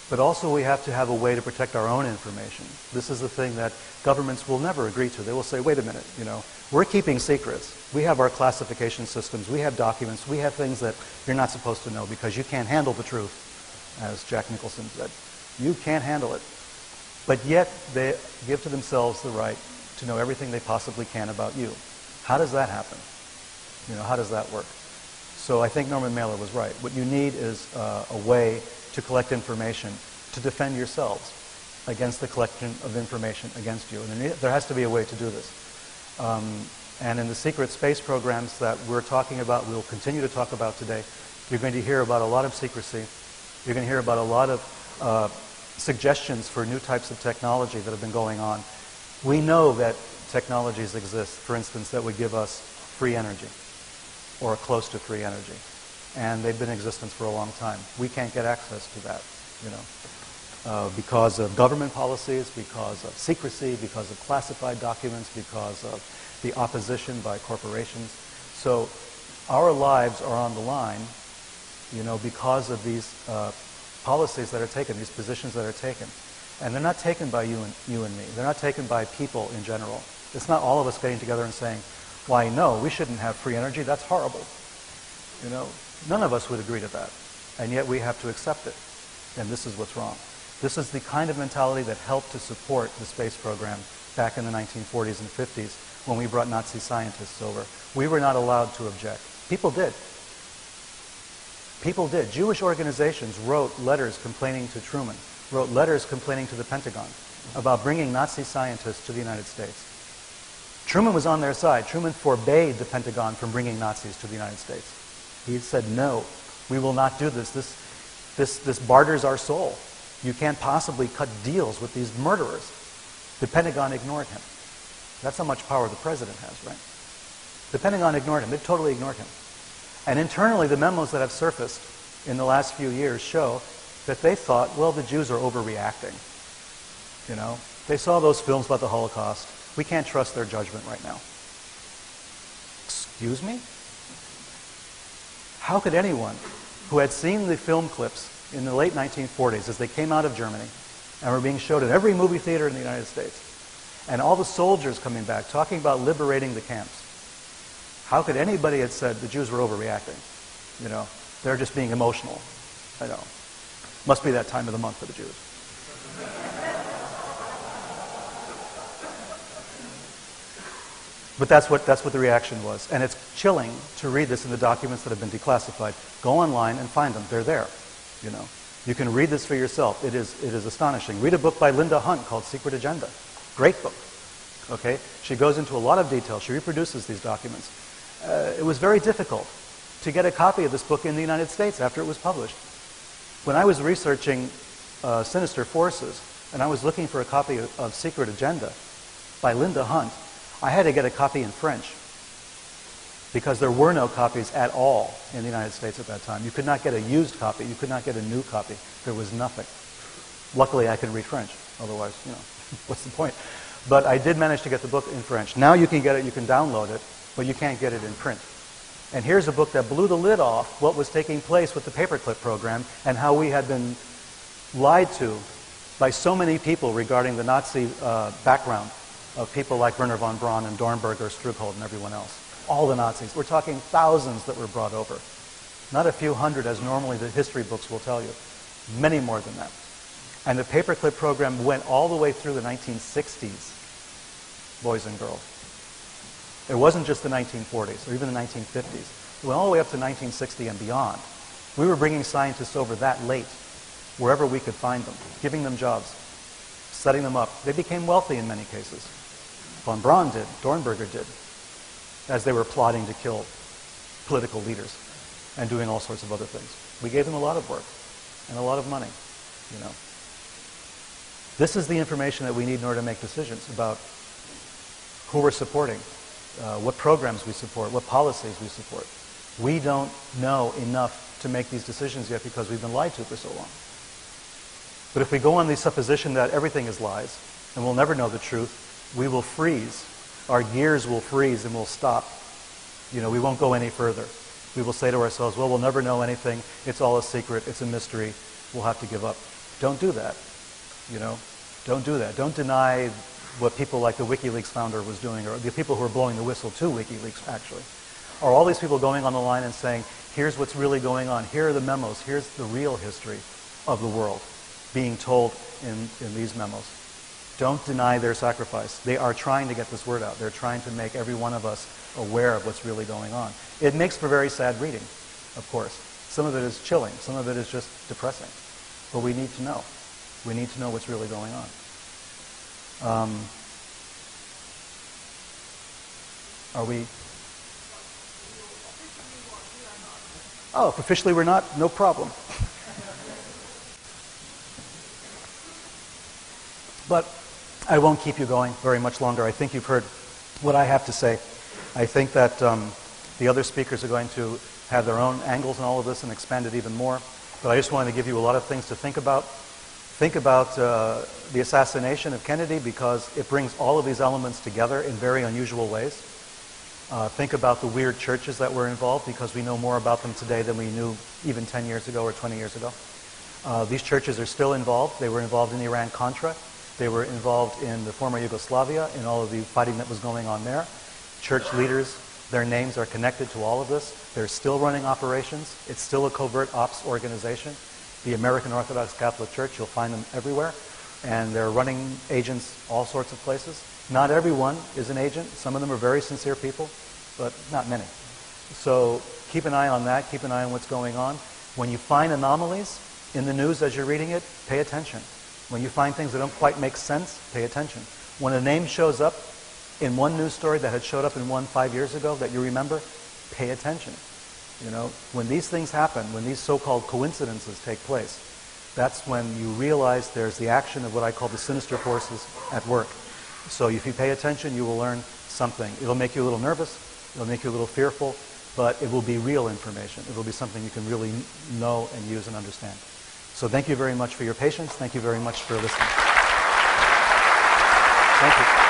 But also we have to have a way to protect our own information. This is the thing that governments will never agree to. They will say, wait a minute, you know, we're keeping secrets. We have our classification systems. We have documents. We have things that you're not supposed to know because you can't handle the truth, as Jack Nicholson said. You can't handle it. But yet they give to themselves the right to know everything they possibly can about you. How does that happen? How does that work? So I think Norman Mailer was right. What you need is a way to collect information to defend yourselves against the collection of information against you. And there has to be a way to do this. And in the secret space programs that we're talking about, we'll continue to talk about today, you're going to hear about a lot of secrecy. You're going to hear about a lot of suggestions for new types of technology that have been going on. We know that technologies exist, for instance, that would give us free energy or close to free energy. And they've been in existence for a long time. We can't get access to that, because of government policies, because of secrecy, because of classified documents, because of the opposition by corporations. So our lives are on the line, because of these policies that are taken, these positions that are taken. And they're not taken by you and me. They're not taken by people in general. It's not all of us getting together and saying, why, no, we shouldn't have free energy. That's horrible. None of us would agree to that. And yet we have to accept it. And this is what's wrong. This is the kind of mentality that helped to support the space program back in the 1940s and 50s when we brought Nazi scientists over. We were not allowed to object. People did. People did. Jewish organizations wrote letters complaining to Truman, wrote letters complaining to the Pentagon about bringing Nazi scientists to the United States. Truman was on their side. Truman forbade the Pentagon from bringing Nazis to the United States. He said, no, we will not do this. This barters our soul. You can't possibly cut deals with these murderers. The Pentagon ignored him. That's how much power the president has, right? The Pentagon ignored him. It totally ignored him. And internally, the memos that have surfaced in the last few years show that they thought, well, the Jews are overreacting. They saw those films about the Holocaust. We can't trust their judgment right now. Excuse me? How could anyone who had seen the film clips in the late 1940s as they came out of Germany and were being showed in every movie theater in the United States, and all the soldiers coming back talking about liberating the camps, how could anybody have said the Jews were overreacting? They're just being emotional. I know. Must be that time of the month for the Jews. But that's what the reaction was. And it's chilling to read this in the documents that have been declassified. Go online and find them. They're there. You can read this for yourself. It is astonishing. Read a book by Linda Hunt called Secret Agenda. Great book. Okay? She goes into a lot of detail. She reproduces these documents. It was very difficult to get a copy of this book in the United States after it was published. When I was researching Sinister Forces, and I was looking for a copy of Secret Agenda by Linda Hunt, I had to get a copy in French because there were no copies at all in the United States at that time. You could not get a used copy. You could not get a new copy. There was nothing. Luckily, I can read French. Otherwise, what's the point? But I did manage to get the book in French. Now you can get it, you can download it, but you can't get it in print. And here's a book that blew the lid off what was taking place with the paperclip program and how we had been lied to by so many people regarding the Nazi background of people like Werner von Braun and Dornberger, Strughold, and everyone else. All the Nazis. We're talking thousands that were brought over. Not a few hundred, as normally the history books will tell you. Many more than that. And the paperclip program went all the way through the 1960s, boys and girls. It wasn't just the 1940s or even the 1950s. It went all the way up to 1960 and beyond. We were bringing scientists over that late, wherever we could find them, giving them jobs, setting them up. They became wealthy in many cases. Von Braun did, Dornberger did, as they were plotting to kill political leaders and doing all sorts of other things. We gave them a lot of work and a lot of money, This is the information that we need in order to make decisions about who we're supporting, what programs we support, what policies we support. We don't know enough to make these decisions yet because we've been lied to for so long. But if we go on the supposition that everything is lies and we'll never know the truth, we will freeze. Our gears will freeze and we'll stop. We won't go any further. We will say to ourselves, well, we'll never know anything. It's all a secret. It's a mystery. We'll have to give up. Don't do that. Don't do that. Don't deny what people like the WikiLeaks founder was doing, or the people who are blowing the whistle to WikiLeaks, actually. Or all these people going on the line and saying, here's what's really going on. Here are the memos. Here's the real history of the world being told in these memos. Don't deny their sacrifice. They are trying to get this word out. They're trying to make every one of us aware of what's really going on. It makes for very sad reading, of course. Some of it is chilling. Some of it is just depressing. But we need to know. We need to know what's really going on. Are we? Oh, if officially we're not, no problem. But I won't keep you going very much longer. I think you've heard what I have to say. I think that the other speakers are going to have their own angles in all of this and expand it even more. But I just wanted to give you a lot of things to think about. Think about the assassination of Kennedy because it brings all of these elements together in very unusual ways. Think about the weird churches that were involved because we know more about them today than we knew even 10 years ago or 20 years ago. These churches are still involved. They were involved in Iran-Contra. They were involved in the former Yugoslavia, in all of the fighting that was going on there. Church leaders, their names are connected to all of this. They're still running operations. It's still a covert ops organization. The American Orthodox Catholic Church, you'll find them everywhere. And they're running agents all sorts of places. Not everyone is an agent. Some of them are very sincere people, but not many. So keep an eye on that. Keep an eye on what's going on. When you find anomalies in the news as you're reading it, pay attention. When you find things that don't quite make sense, pay attention. When a name shows up in one news story that had showed up in one 5 years ago that you remember, pay attention. You know, when these things happen, when these so-called coincidences take place, that's when you realize there's the action of what I call the sinister forces at work. So if you pay attention, you will learn something. It'll make you a little nervous, it'll make you a little fearful, but it will be real information. It will be something you can really know and use and understand. So thank you very much for your patience. Thank you very much for listening. Thank you.